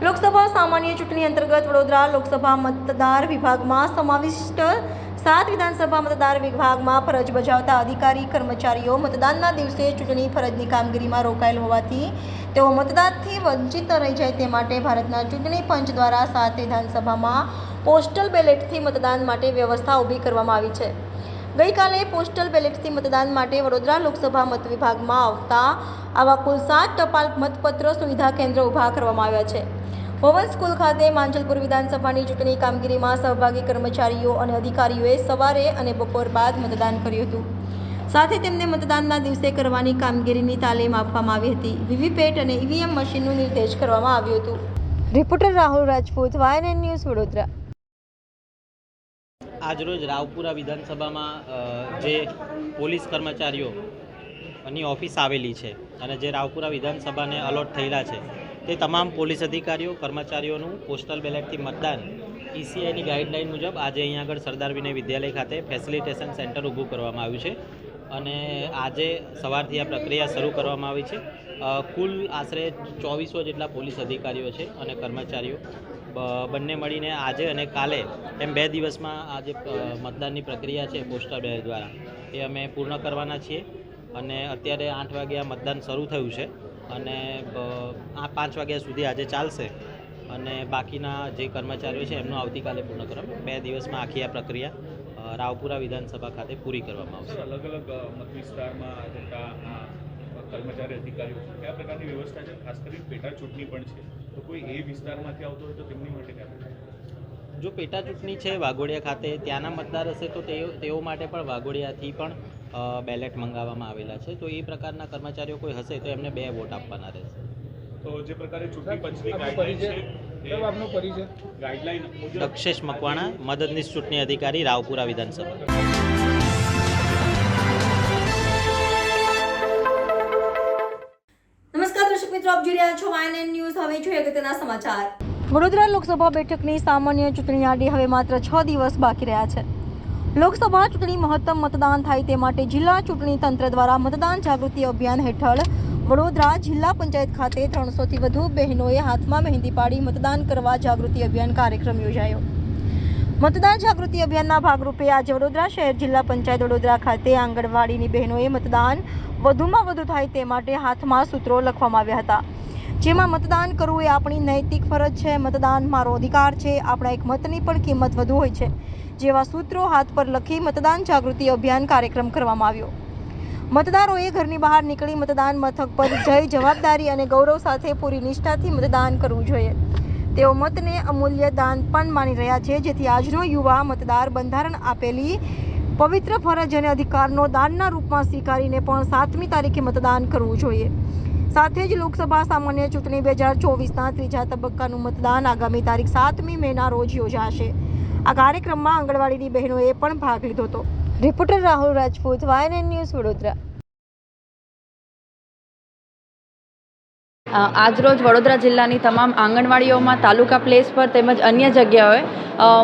લોકસભા સામાન્ય ચૂંટણી અંતર્ગત વડોદરા લોકસભા મતદાર વિભાગમાં સમાવિષ્ટ 7 વિધાનસભા મતદાર વિભાગમાં ફરજ બજાવતા અધિકારી કર્મચારીઓ મતદાનના દિવસે ચૂંટણી ફરજની કામગીરીમાં રોકાયેલ હોવાથી તેઓ મતદાનથી વંચિત રહી જાય તે માટે ભારતના ચૂંટણી પંચ દ્વારા 7 વિધાનસભામાં પોસ્ટલ બેલેટથી મતદાન માટે વ્યવસ્થા ઊભી કરવામાં આવી છે. ગઈકાલે પોસ્ટલ બેલેટથી મતદાન માટે વડોદરા લોકસભા મત વિભાગમાં આવતા આવા કુલ 7 ટપાલ મતપત્ર સુવિધા કેન્દ્ર ઊભા કરવામાં આવ્યા છે. પવન સ્કૂલ ખાતે માંજલપુર વિધાનસભાની ચૂંટણી કામગીરીમાં સહભાગી કર્મચારીઓ અને અધિકારીઓએ સવારે અને બપોર બાદ મતદાન કર્યું હતું. સાથે તેમને મતદાનના દિવસે કરવાની કામગીરીની તાલીમ આપવામાં આવી હતી. વીવીપેટ અને ઈવીએમ મશીનનું નિર્દેશ કરવામાં આવ્યું હતું. Reporter Rahul Rajput, YNN news, Vadodara. આજરોજ રાવપુરા વિધાનસભામાં જે પોલીસ કર્મચારીઓની ઓફિસ આવેલી છે અને જે રાવપુરા વિધાનસભાને અલોટ થયેલા છે તે તમામ પોલીસ અધિકારીઓ કર્મચારીઓનું પોસ્ટલ બેલેટથી મતદાન ECIની ગાઈડલાઇન મુજબ આજે અહીંયા આગળ સરદાર વિનય વિદ્યાલય ખાતે ફેસિલિટેશન સેન્ટર ઊભું કરવામાં આવ્યું છે અને આજે સવારથી આ પ્રક્રિયા શરૂ કરવામાં આવી છે. કુલ આશરે 2400 જેટલા પોલીસ અધિકારીઓ છે અને કર્મચારીઓ બંને મળીને આજે અને કાલે એમ 2 દિવસમાં આ જે મતદાનની પ્રક્રિયા છે પોસ્ટલ બેલેટ દ્વારા એ અમે પૂર્ણ કરવાના છીએ અને અત્યારે 8 વાગે આ મતદાન શરૂ થયું છે અને 5 વાગ્યા સુધી આજે ચાલશે અને બાકીના જે કર્મચારીઓ છે એમનું આવતીકાલે પૂર્ણ કરવામાં 2 દિવસમાં આખી આ પ્રક્રિયા રાવપુરા વિધાનસભા ખાતે પૂરી કરવામાં આવશે. અલગ અલગ મત વિસ્તારમાં કર્મચારી અધિકારીઓ કયા પ્રકારની વ્યવસ્થા છે? ખાસ કરીને પેટા ચૂંટણી પણ છે તો કોઈ એ વિસ્તારમાંથી આવતો હોય તો તેમની માટે કયા? જો પેટા ચૂંટણી છે વાઘોડિયા ખાતે ત્યાંના મતદાર હશે તો તેઓ માટે પણ વાઘોડિયાથી પણ બેલેટ મંગાવવામાં આવેલા છે. તો એ પ્રકારના કર્મચારીઓ કોઈ હશે તો એમને 2 વોટ આપવાના રહેશે. તો જે પ્રકારે ચૂંટણી પંચની ગાઈડલાઈન છે આપનો પરિચય ગાઈડલાઈન મુજબ દક્ષેશ મકવાણા, મદદનીશ ચૂંટણી અધિકારી, રાવપુરા વિધાનસભા. નમસ્કાર દર્શક મિત્રો, આપ જોઈ રહ્યા છો YNN ન્યૂઝ. હવે જોઈએ અગત્યના સમાચાર. વડોદરા લોકસભા બેઠકની સામાન્ય ચૂંટણી આડે હવે માત્ર 6 દિવસ બાકી રહ્યા છે. લોકસભા ચૂંટણી મહત્તમ મતદાન થાય તે માટે જિલ્લા ચૂંટણી તંત્ર દ્વારા મતદાન જાગૃતિ અભિયાન હેઠળ વડોદરા જિલ્લા પંચાયત ખાતે 300થી વધુ બહેનોએ હાથમાં મહેંદી પાડી મતદાન કરવા જાગૃતિ અભિયાન કાર્યક્રમ યોજાયો. મતદાન જાગૃતિ અભિયાનના ભાગરૂપે આજે વડોદરા શહેર જિલ્લા પંચાયત વડોદરા ખાતે આંગણવાડીની બહેનોએ મતદાન વધુમાં વધુ થાય તે માટે હાથમાં સૂત્રો લખવામાં આવ્યા હતા, જેમાં મતદાન કરવું એ આપણી નૈતિક ફરજ છે, મતદાન મારો અધિકાર છે, આપણા એક મતની પણ કિંમત વધુ હોય છે જેવા સૂત્રો હાથ પર લખી મતદાન જાગૃતિ અભિયાન કાર્યક્રમ કરવામાં આવ્યો. મતદારોએ ઘરની બહાર નીકળી મતદાન મથક પર જઈ જવાબદારી અને ગૌરવ સાથે પૂરી નિષ્ઠાથી મતદાન કરવું જોઈએ. તેઓ મતને અમૂલ્ય દાન પણ માની રહ્યા છે, જેથી આજનો યુવા મતદાર બંધારણ આપેલી પવિત્ર ફરજ અને અધિકારનો દાનના રૂપમાં સ્વીકારીને પણ 7મી તારીખે મતદાન કરવું જોઈએ. સાથે જ લોકસભા સામાન્ય ચૂંટણી 2024ના 3જા તબક્કાનું મતદાન આગામી તારીખ 7મી મેના રોજ યોજાશે. આ કાર્યક્રમમાં આંગણવાડીની બહેનોએ પણ ભાગ લીધો હતો. Reporter Rahul Rajput, YNN news, Vadodara. આજરોજ વડોદરા જિલ્લાની તમામ આંગણવાડીઓમાં તાલુકા પ્લેસ પર તેમજ અન્ય જગ્યાઓએ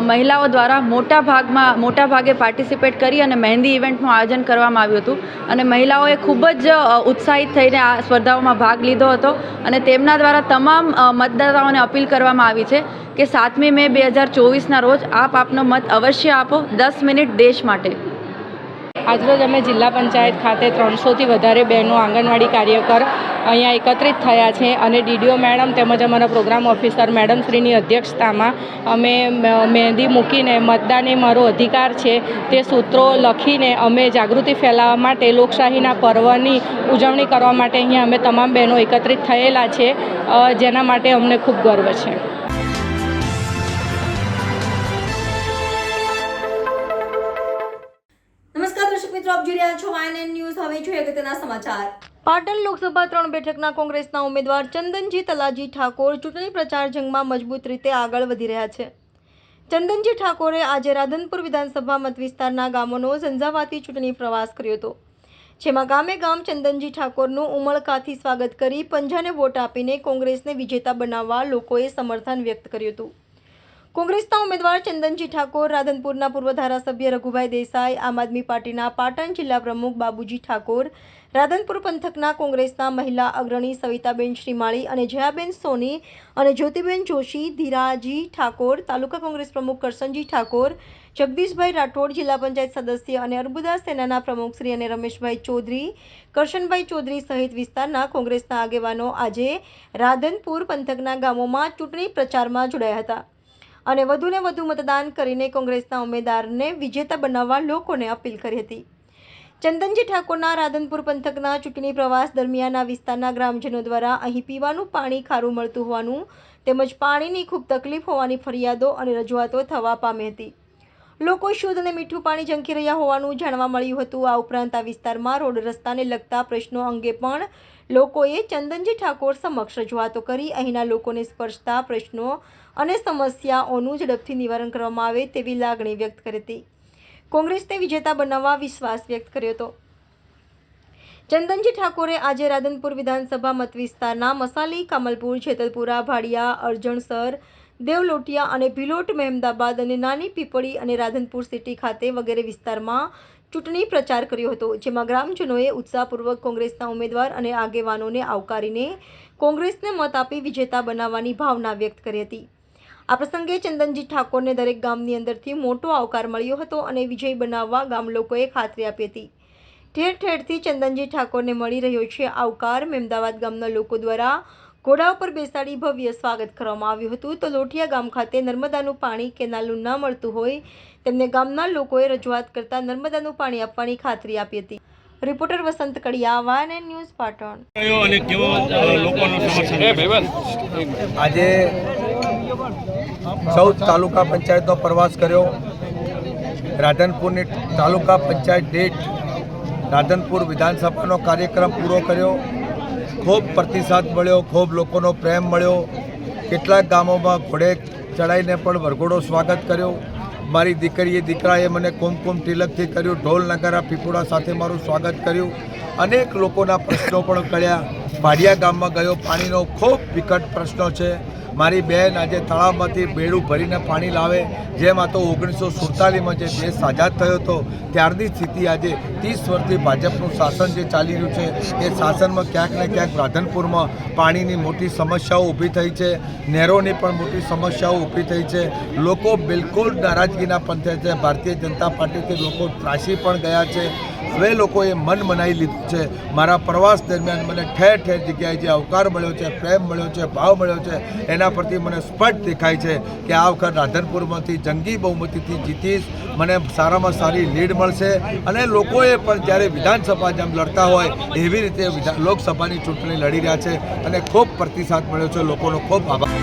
મહિલાઓ દ્વારા મોટા ભાગે પાર્ટિસિપેટ કરી અને મહેંદી ઇવેન્ટનું આયોજન કરવામાં આવ્યું હતું અને મહિલાઓએ ખૂબ જ ઉત્સાહિત થઈને આ સ્પર્ધાઓમાં ભાગ લીધો હતો અને તેમના દ્વારા તમામ મતદાતાઓને અપીલ કરવામાં આવી છે કે 7મી મે 2024ના રોજ આપ આપનો મત અવશ્ય આપો 10 મિનિટ દેશ માટે. આજરોજ અમે જિલ્લા પંચાયત ખાતે 300થી વધારે બહેનો આંગણવાડી કાર્યકર અહીંયા એકત્રિત થયા છે અને ડીડીઓ મેડમ તેમજ અમારા પ્રોગ્રામ ઓફિસર મેડમ શ્રીની અધ્યક્ષતામાં અમે મહેંદી મૂકીને મતદાન એ મારો અધિકાર છે તે સૂત્રો લખીને અમે જાગૃતિ ફેલાવવા માટે લોકશાહીના પર્વની ઉજવણી કરવા માટે અહીંયા અમે તમામ બહેનો એકત્રિત થયેલા છે, જેના માટે અમને ખૂબ ગર્વ છે. પાટણ લોકસભા 3 બેઠકના કોંગ્રેસના ઉમેદવાર ચંદનજી તલાજી ઠાકોર ચૂંટણી પ્રચાર જંગમાં મજબૂત રીતે આગળ વધી રહ્યા છે. ચંદનજી ઠાકોરે આજે રાધનપુર વિધાનસભા મત વિસ્તારના ગામોનો ઝંઝાવાતી ચૂંટણી પ્રવાસ કર્યો હતો, જેમાં ગામે ગામ ચંદનજી ઠાકોરનું ઉમળકાથી સ્વાગત કરી પંજાને વોટ આપીને કોંગ્રેસને વિજેતા બનાવવા લોકોએ સમર્થન વ્યક્ત કર્યું હતું. કોંગ્રેસના ઉમેદવાર ચંદનજી ઠાકોર, રાધનપુરના પૂર્વ ધારાસભ્ય રઘુભાઈ દેસાઈ, આમ આદમી પાર્ટીના પાટણ જિલ્લા પ્રમુખ બાબુજી ઠાકોર, રાધનપુર પંથકના કોંગ્રેસના મહિલા અગ્રણી સવિતાબેન શ્રીમાળી અને જયાબેન સોની અને જ્યોતિબેન જોશી, ધીરાજી ઠાકોર, તાલુકા કોંગ્રેસ પ્રમુખ કરસનજી ઠાકોર, જગદીશભાઈ રાઠોડ, જિલ્લા પંચાયત સદસ્ય અને અર્બુદા સેનાના પ્રમુખ શ્રી અને રમેશભાઈ ચૌધરી, કરશનભાઈ ચૌધરી સહિત વિસ્તારના કોંગ્રેસના આગેવાનો આજે રાધનપુર પંથકના ગામોમાં ચૂંટણી પ્રચારમાં જોડાયા હતા અને વધુને વધુ મતદાન કરીને કોંગ્રેસના ઉમેદવારને વિજેતા બનાવવા લોકોને અપીલ કરી હતી. ચંદનજી ઠાકોરના રાધનપુર પંથકના ચૂંટણી પ્રવાસ દરમિયાન આ વિસ્તારના ગ્રામજનો દ્વારા અહીં પીવાનું પાણી ખારું મળતું હોવાનું તેમજ પાણીની ખૂબ તકલીફ હોવાની ફરિયાદો અને રજૂઆતો થવા પામી હતી. લોકો શુદ્ધ અને મીઠું પાણી ઝંખી રહ્યા હોવાનું જાણવા મળ્યું હતું. આ ઉપરાંત આ વિસ્તારમાં રોડ રસ્તાને લગતા પ્રશ્નો અંગે પણ લોકોએ ચંદનજી ઠાકોર સમક્ષ રજૂઆતો કરી અહીંના લોકોને સ્પર્શતા પ્રશ્નો અને સમસ્યાઓનું ઝડપથી નિવારણ કરવામાં આવે તેવી લાગણી વ્યક્ત કરી હતી. કોંગ્રેસને વિજેતા બનાવવા વિશ્વાસ વ્યક્ત કર્યો હતો. ચંદનજી ઠાકોરે આજે રાધનપુર વિધાનસભા મત વિસ્તારના મસાલી, કમલપુર, જેતલપુરા, ભાડિયા, અરજણસર, દેવલોટિયા અને ભિલોટ, મહેમદાબાદ અને નાની પીપળી અને રાધનપુર સિટી ખાતે વગેરે વિસ્તારમાં ચૂંટણી પ્રચાર કર્યો હતો, જેમાં ગ્રામજનોએ ઉત્સાહપૂર્વક કોંગ્રેસના ઉમેદવાર અને આગેવાનોને આવકારીને કોંગ્રેસને મત આપી વિજેતા બનાવવાની ભાવના વ્યક્ત કરી હતી. આ પ્રસંગે ચંદનજી ઠાકોરને દરેક ગામની અંદરથી મોટો આવકાર મળ્યો હતો અને વિજય બનાવવા ગામ લોકોએ ખાતરી આપી હતી. ઠેર ઠેરથી ચંદનજી ઠાકોરને મળી રહ્યો છે આવકાર. મહેમદાવાદ ગામના લોકો દ્વારા ઘોડા ઉપર બેસાડી ભવ્ય સ્વાગત કરવામાં આવ્યું હતું. તો લોટિયા ગામ ખાતે નર્મદાનું પાણી કેનાલનું ન મળતું હોય તેમને ગામના લોકોએ રજૂઆત કરતા નર્મદાનું પાણી આપવાની ખાતરી આપી હતી. રિપોર્ટર વસંત કડિયા, YNN ન્યૂઝ, પાટણ. આજે 14 તાલુકા પંચાયતનો પ્રવાસ કર્યો. રાધનપુરની તાલુકા પંચાયત દીઠ રાધનપુર વિધાનસભાનો કાર્યક્રમ પૂરો કર્યો. ખૂબ પ્રતિસાદ મળ્યો, ખૂબ લોકોનો પ્રેમ મળ્યો. કેટલાક ગામોમાં ઘોડે ચડાવીને પણ વરઘોડો સ્વાગત કર્યો. મારી દીકરાએ મને કુમકુમ તિલકથી કર્યું. ઢોલ નગારા પીપુડા સાથે મારું સ્વાગત કર્યું. અનેક લોકોના પ્રશ્નો પણ કર્યા. ભાડિયા ગામમાં ગયો, પાણીનો ખૂબ વિકટ પ્રશ્નો છે. મારી બહેન આજે તળાવમાંથી બેડું ભરીને પાણી લાવે. જેમ આ તો 1947માં જે દેશ આઝાદ થયો હતો ત્યારની સ્થિતિ આજે 30 વર્ષથી ભાજપનું શાસન જે ચાલી રહ્યું છે એ શાસનમાં ક્યાંક ને ક્યાંક રાધનપુરમાં પાણીની મોટી સમસ્યાઓ ઊભી થઈ છે. નહેરોની પણ મોટી સમસ્યાઓ ઊભી થઈ છે. લોકો બિલકુલ નારાજગીના પંથે છે. ભારતીય જનતા પાર્ટીથી લોકો ત્રાસી પણ ગયા છે. હવે લોકોએ મન મનાવી લીધું છે. મારા પ્રવાસ દરમિયાન મને ઠેર ઠેર જગ્યાએ જે આવકાર મળ્યો છે, પ્રેમ મળ્યો છે, ભાવ મળ્યો છે, એના પરથી મને સ્પષ્ટ દેખાય છે કે આ વખત રાધનપુરમાંથી જંગી બહુમતીથી જીતીશ. મને સારામાં સારી લીડ મળશે અને લોકોએ પણ જ્યારે વિધાનસભા જેમ લડતા હોય એવી રીતે લોકસભાની ચૂંટણી લડી રહ્યા છે અને ખૂબ પ્રતિસાદ મળ્યો છે. લોકોનો ખૂબ આભાર.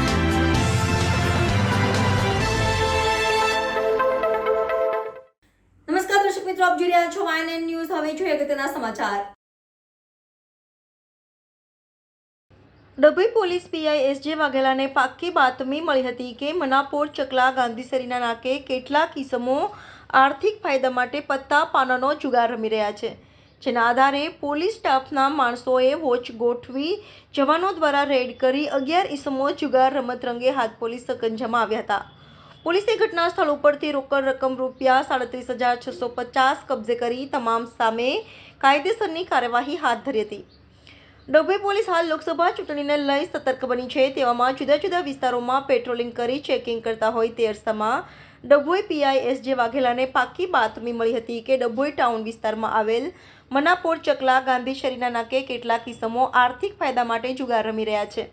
નમસ્કાર દર્શક મિત્રો, આપ જોઈ રહ્યા છો YNN ન્યૂઝ. હવે જોઈએ અગત્યના સમાચાર. ડભોઈ પોલીસ પીઆઈ SJ વાઘેલાને પાક્કી બાતમી મળી હતી કે મનાપોર ચકલા ગાંધીસરીના નાકે કેટલાક ઇસમો આર્થિક ફાયદા માટે પત્તા પાનાનો જુગાર રમી રહ્યા છે, જેના આધારે પોલીસ સ્ટાફના માણસોએ વોચ ગોઠવી જવાનો દ્વારા રેડ કરી 11 ઈસમો જુગાર રમત રંગે હાથ પોલીસ સકંજામાં આવ્યા હતા. પોલીસે ઘટના સ્થળ ઉપરથી રોકડ રકમ રૂપિયા 37,650 કબજે કરી તમામ સામે કાયદેસરની કાર્યવાહી હાથ ધરી હતી. ડભોઈ પોલીસ હાલ લોકસભા ચૂંટણીને લઈ સતર્ક બની છે. તેવામાં જુદા જુદા વિસ્તારોમાં પેટ્રોલિંગ કરી ચેકિંગ કરતા હોય તે અરસામાં ડભોઈ પીઆઈ એસ.જે. વાઘેલાને પાકી બાતમી મળી હતી કે ડભોઈ ટાઉન વિસ્તારમાં આવેલ મનાપોર ચકલા ગાંધી શેરીના નાકે કેટલાક ઈસમો આર્થિક ફાયદા માટે જુગાર રમી રહ્યા છે.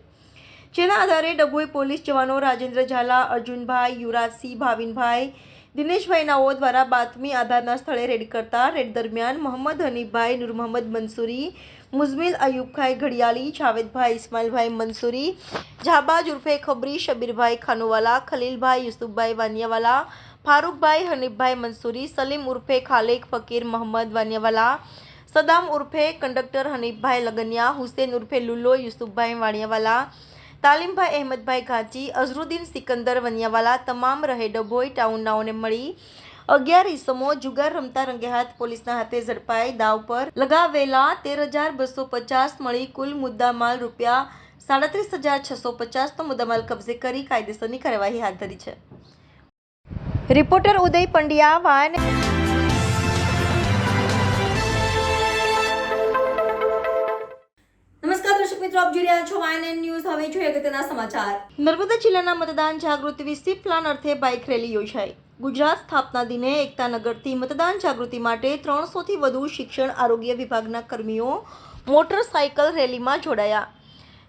જેના આધારે ડભોઈ પોલીસ જવાનો રાજેન્દ્ર ઝાલા, અર્જુનભાઈ, યુવરાજસિંહ, ભાવિનભાઈ, દિનેશભાઈ નાઓ દ્વારા બાતમી આધારના સ્થળે રેડ કરતા રેડ દરમિયાન મોહમ્મદ હનીફભાઈ, નૂર મોહમ્મદ મંસૂરી, મુઝમિલ અયુબભાઈ ઘડિયાળી, જાવેદભાઈ ઇસ્માઇલભાઈ મંસૂરી, જહાબાજ ઉર્ફે ખબરી, શબીરભાઈ ખાનોવાલા, ખલીલભાઈ યુસુફભાઈ વાનિયાવાલા, ફારૂકભાઈ હનીફભાઈ મંસૂરી, સલીમ ઉર્ફે ખાલેક ફકીર મોહમ્મદ વાનિયાવાલા, સદામ ઉર્ફે કંડક્ટર હનીફભાઈ લગનિયા, હુસેન ઉર્ફે લુલ્લો યુસુફભાઈ વાણિયાવાલા, તાલીમભાઈ અહેમદભાઈ ઘાંચી, અઝરુદ્દીન સિકંદર વનિયાવાલા તમામ રહે ડભોઈ ટાઉનનાઓને મળી 11 ઈસમો જુગાર રમતા રંગે હાથ પોલીસના હાથે ઝડપાઈ દાવ પર લગાવેલા 13,250 મળી કુલ મુદ્દામાલ રૂપિયા 37,650 નો મુદ્દામાલ કબજે કરી કાયદેસરની કાર્યવાહી હાથ ધરી છે. રિપોર્ટર ઉદય પંડ્યા, વાન. આપ જોઈ રહ્યા છો YNN ન્યૂઝ. હવે જોઈએ અગત્યના સમાચાર. નર્મદા જિલ્લાના મતદાન જાગૃતિ વિસ્તૃત પ્લાન અર્થે બાઇક રેલી યોજાઈ. ગુજરાત સ્થાપના દિને એકતાનગરથી મતદાન જાગૃતિ માટે 300 થી વધુ શિક્ષણ આરોગ્ય વિભાગના કર્મીઓ મોટરસાઇકલ રેલીમાં જોડાયા.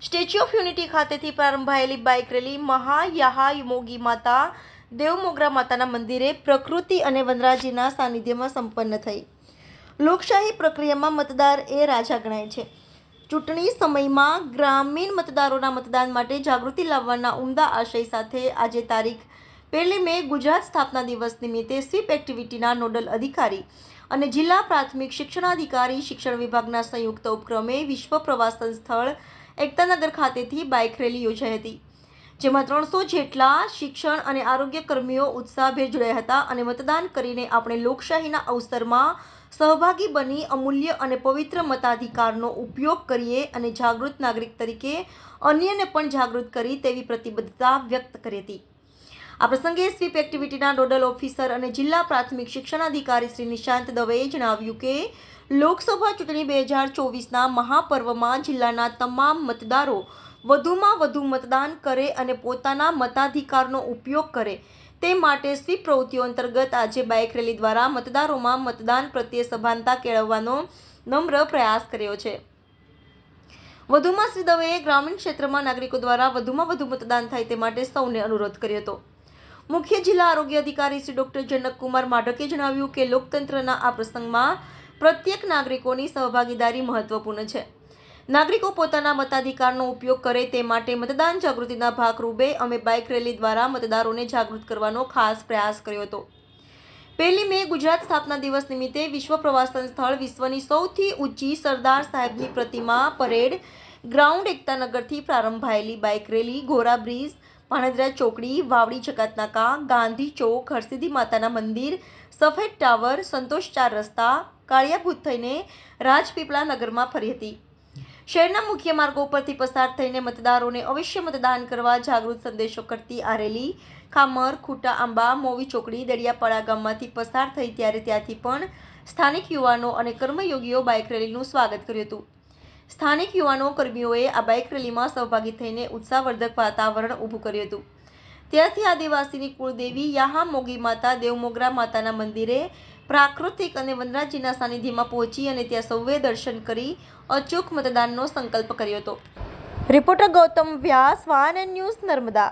સ્ટેચ્યુ ઓફ યુનિટી ખાતેથી પ્રારંભાયેલી બાઇક રેલી મહાયાહા મોગી માતા દેવમોગરા માતાના મંદિરે પ્રકૃતિ અને વનરાજીના સાનિધ્યમાં સંપન્ન થઈ. લોકશાહી પ્રક્રિયામાં મતદાર એ રાજા ગણાય છે. ચૂંટણી સમયમાં ગ્રામીણ મતદારોના મતદાન માટે જાગૃતિ લાવવાના ઉમદા આશય સાથે આજે તારીખ 1 મે ગુજરાત સ્થાપના દિવસ નિમિત્તે સ્વીપ એક્ટિવિટીના નોડલ અધિકારી અને જિલ્લા પ્રાથમિક શિક્ષણાધિકારી શિક્ષણ વિભાગના સંયુક્ત ઉપક્રમે વિશ્વ પ્રવાસન સ્થળ એકતાનગર ખાતેથી બાઇક રેલી યોજાઈ હતી. જેમાં 300 જેટલા શિક્ષણ અને આરોગ્ય કર્મીઓ ઉત્સાહભેર જોડાયા હતા અને મતદાન કરીને આપણે લોકશાહીના અવસરમાં સહભાગી બની અમૂલ્ય અને પવિત્ર મતાધિકારનો ઉપયોગ કરીએ અને જાગૃત નાગરિક તરીકે અન્યને પણ જાગૃત કરી તેવી પ્રતિબદ્ધતા વ્યક્ત કરી હતી. આ પ્રસંગે સ્વીપ એક્ટિવિટીના નોડલ ઓફિસર અને જિલ્લા પ્રાથમિક શિક્ષણાધિકારી શ્રી નિશાંત દવેએ જણાવ્યું કે લોકસભા ચૂંટણી 2024ના મહાપર્વમાં જિલ્લાના તમામ મતદારો વધુમાં વધુ મતદાન કરે અને પોતાના મતાધિકારનો ઉપયોગ કરે તે માટે સ્વીપ પ્રવૃત્તિઓ અંતર્ગત આજે બાઇક રેલી દ્વારા મતદારોમાં મતદાન પ્રત્યે સભાનતા કેળવવાનો નમ્ર પ્રયાસ કર્યો છે. વધુમાં શ્રી દવેએ ગ્રામીણ ક્ષેત્રમાં નાગરિકો દ્વારા વધુમાં વધુ મતદાન થાય તે માટે સૌને અનુરોધ કર્યો હતો. મુખ્ય જિલ્લા આરોગ્ય અધિકારી શ્રી ડોક્ટર જનકકુમાર માઢકે જણાવ્યું કે લોકતંત્રના આ પ્રસંગમાં પ્રત્યેક નાગરિકોની સહભાગીદારી મહત્વપૂર્ણ છે. નાગરિકો પોતાના મતાધિકારનો ઉપયોગ કરે તે માટે મતદાન જાગૃતિના ભાગરૂપે અમે બાઇક રેલી દ્વારા મતદારોને જાગૃત કરવાનો ખાસ પ્રયાસ કર્યો હતો. 1 મે ગુજરાત સ્થાપના દિવસ નિમિત્તે વિશ્વ પ્રવાસન સ્થળ વિશ્વની સૌથી ઊંચી સરદાર સાહેબની પ્રતિમા પરેડ ગ્રાઉન્ડ એકતાનગરથી પ્રારંભાયેલી બાઇક રેલી ગોરા બ્રિજ, પાણેદરા ચોકડી, વાવડી જકાતનાકા, ગાંધી ચોક, હરસિદ્ધિ માતાના મંદિર, સફેદ ટાવર, સંતોષ 4 રસ્તા, કાળિયા ભૂત થઈને રાજપીપળા નગરમાં ફરી હતી. શહેરના મુખ્ય માર્ગો પરથી પસાર થઈને મતદારોને અવશ્ય મતદાન કરવા જાગૃત સંદેશો કરતી આ રેલી ખામર, ખૂટા આંબા, મોવી ચોકડી, દડિયાપાડા ગામમાંથી પસાર થઈ ત્યારે ત્યાંથી પણ સ્થાનિક યુવાનો અને કર્મયોગીઓ બાઇક રેલીનું સ્વાગત કર્યું હતું. સ્થાનિક યુવાનો કર્મીઓએ આ બાઇક રેલીમાં સહભાગી થઈને ઉત્સાહવર્ધક વાતાવરણ ઊભું કર્યું હતું. ત્યારથી આદિવાસીની કુળદેવી યાહા મોગી માતા દેવમોગરા માતાના મંદિરે પ્રાકૃતિક અને વનરાજીના સાનિધ્યમાં પહોંચી અને ત્યાં સૌએ દર્શન કરી અચૂક મતદાનનો સંકલ્પ કર્યો હતો. રિપોર્ટર ગૌતમ વ્યાસ, YNN ન્યૂઝ, નર્મદા.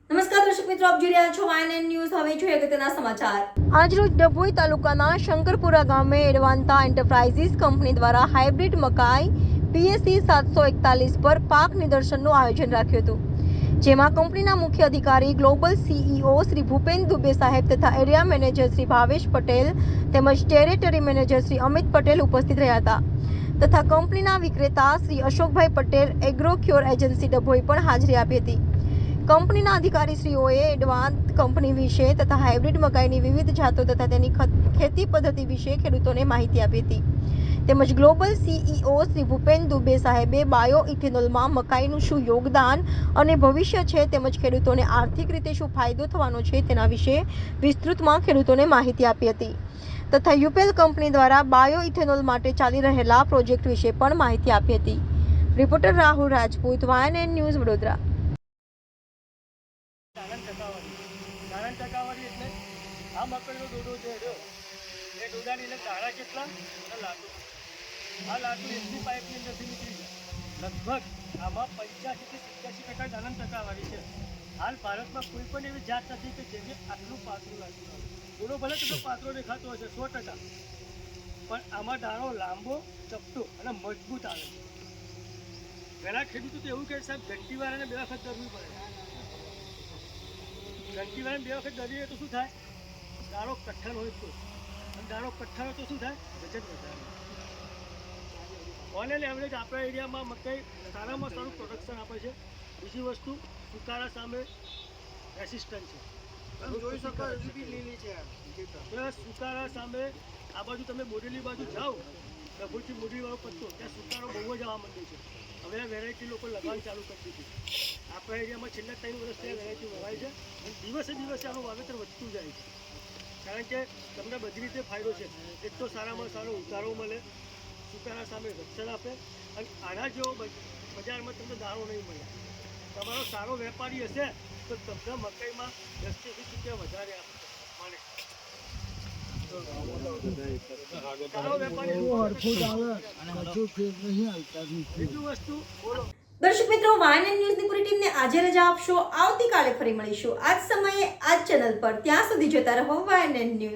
નમસ્કાર દર્શક મિત્રો, આપ જોઈ રહ્યા છો YNN ન્યૂઝ. હવે જોઈએ અગત્યના સમાચાર. આજરોજ ડભોઈ તાલુકાના શંકરપુરા ગામે એડવાન્તા એન્ટરપ્રાઇઝીસ કંપની દ્વારા હાઇબ્રિડ મકાઈ PSC 741 પર પાક નિદર્શનનું આયોજન રાખ્યું હતું. જેમાં કંપનીના મુખ્ય અધિકારી ગ્લોબલ CEO શ્રી ભૂપેન દુબે સાહેબ તથા એરિયા મેનેજર શ્રી ભાવેશ પટેલ તેમજ ટેરેટરી મેનેજર શ્રી અમિત પટેલ ઉપસ્થિત રહ્યા હતા તથા કંપનીના વિક્રેતા શ્રી અશોકભાઈ પટેલ એગ્રોક્યોર એજન્સી ડભોઈ પણ હાજરી આપી હતી. કંપનીના અધિકારીશ્રીઓએ એડવાન્સ કંપની વિશે તથા હાઇબ્રિડ મકાઈની વિવિધ જાતો તથા તેની ખેતી પદ્ધતિ વિશે ખેડૂતોને માહિતી આપી હતી. તેમજ ગ્લોબલ CEO શ્રી ભૂપેન દુબે સાહેબે બાયો ઇથેનોલમાં મકાઈનું શું યોગદાન અને ભવિષ્ય છે તેમજ ખેડૂતોને આર્થિક રીતે શું ફાયદો થવાનો છે તેના વિશે વિસ્તૃતમાં ખેડૂતોને માહિતી આપી હતી તથા યુપેલ કંપની દ્વારા બાયો ઇથેનોલ માટે ચાલી રહેલા પ્રોજેક્ટ વિશે પણ માહિતી આપી હતી. Reporter Rahul Rajput, YNN news, Vadodara. દાણા ટકાવારી એટલે આ મકઈનો ડોડો જે રહ્યો એ ડોડાની અંદર દાણા કેટલા અને લાટુ. આ લાટુ એટલી પાઇપની અંદરથી નીકળી જાય. લગભગ આમાં 85 થી 87% દાણા ટકાવારી છે. હાલ ભારતમાં કોઈ પણ એવી જાત નથી કે જેને આટલું પાતળું લાટુ આવે. ડોડો ભલે કેટલો પાતળો દેખાતો હશે 100%, પણ આમાં દાણો લાંબો, ચપટો અને મજબૂત આવે છે. ઘણા ખેડૂતો તો એવું કહે સાહેબ ઘંટીવાળાને 2 વખત દરવી પડે. ઘંટીવાળાને 2 વખત દરીએ તો શું થાય? દાણો કઠણ હોય તો, અને દાણો કઠણ હોય તો શું થાય? વજન વધારે. ઓન એન એવરેજ આપણા એરિયામાં મકાઈ સારામાં સારું પ્રોડક્શન આપે છે. બીજી વસ્તુ સુકારા સામે રેસિસ્ટન્ટ છે. જોઈ શકો લીલી છે. સુકારા સામે આ બાજુ તમે બોડેલી બાજુ જાઓ, ડભોથી મોડીવાળો પત્તો, ત્યાં સુકારો બહુ જ આવવા માંડ્યો છે. હવે આ વેરાયટી લોકો લગાવવાનું ચાલુ કરી દીધી. આપણા એરિયામાં છેલ્લા 3 વર્ષથી આ વેરાયટી વવાય છે અને દિવસે દિવસે આનું વાવેતર વધતું જાય છે. કારણ કે તમને બધી રીતે ફાયદો છે. એક તો સારામાં સારો ઉતારો મળે, સુકારા સામે રક્ષણ આપે, અને આના જેવો બજારમાં તમને દાણો નહીં મળે. તમારો સારો વેપારી હશે તો તમને મકાઈમાં 10 થી 20 રૂપિયા વધારે આપે મળે. દર્શક મિત્રો, YNN ન્યૂઝની પૂરી ટીમને આજે રજા આપશો. આવતીકાલે ફરી મળીશું આ જ સમયે આ જ ચેનલ પર. ત્યાં સુધી જોતા રહો YNN ન્યૂઝ.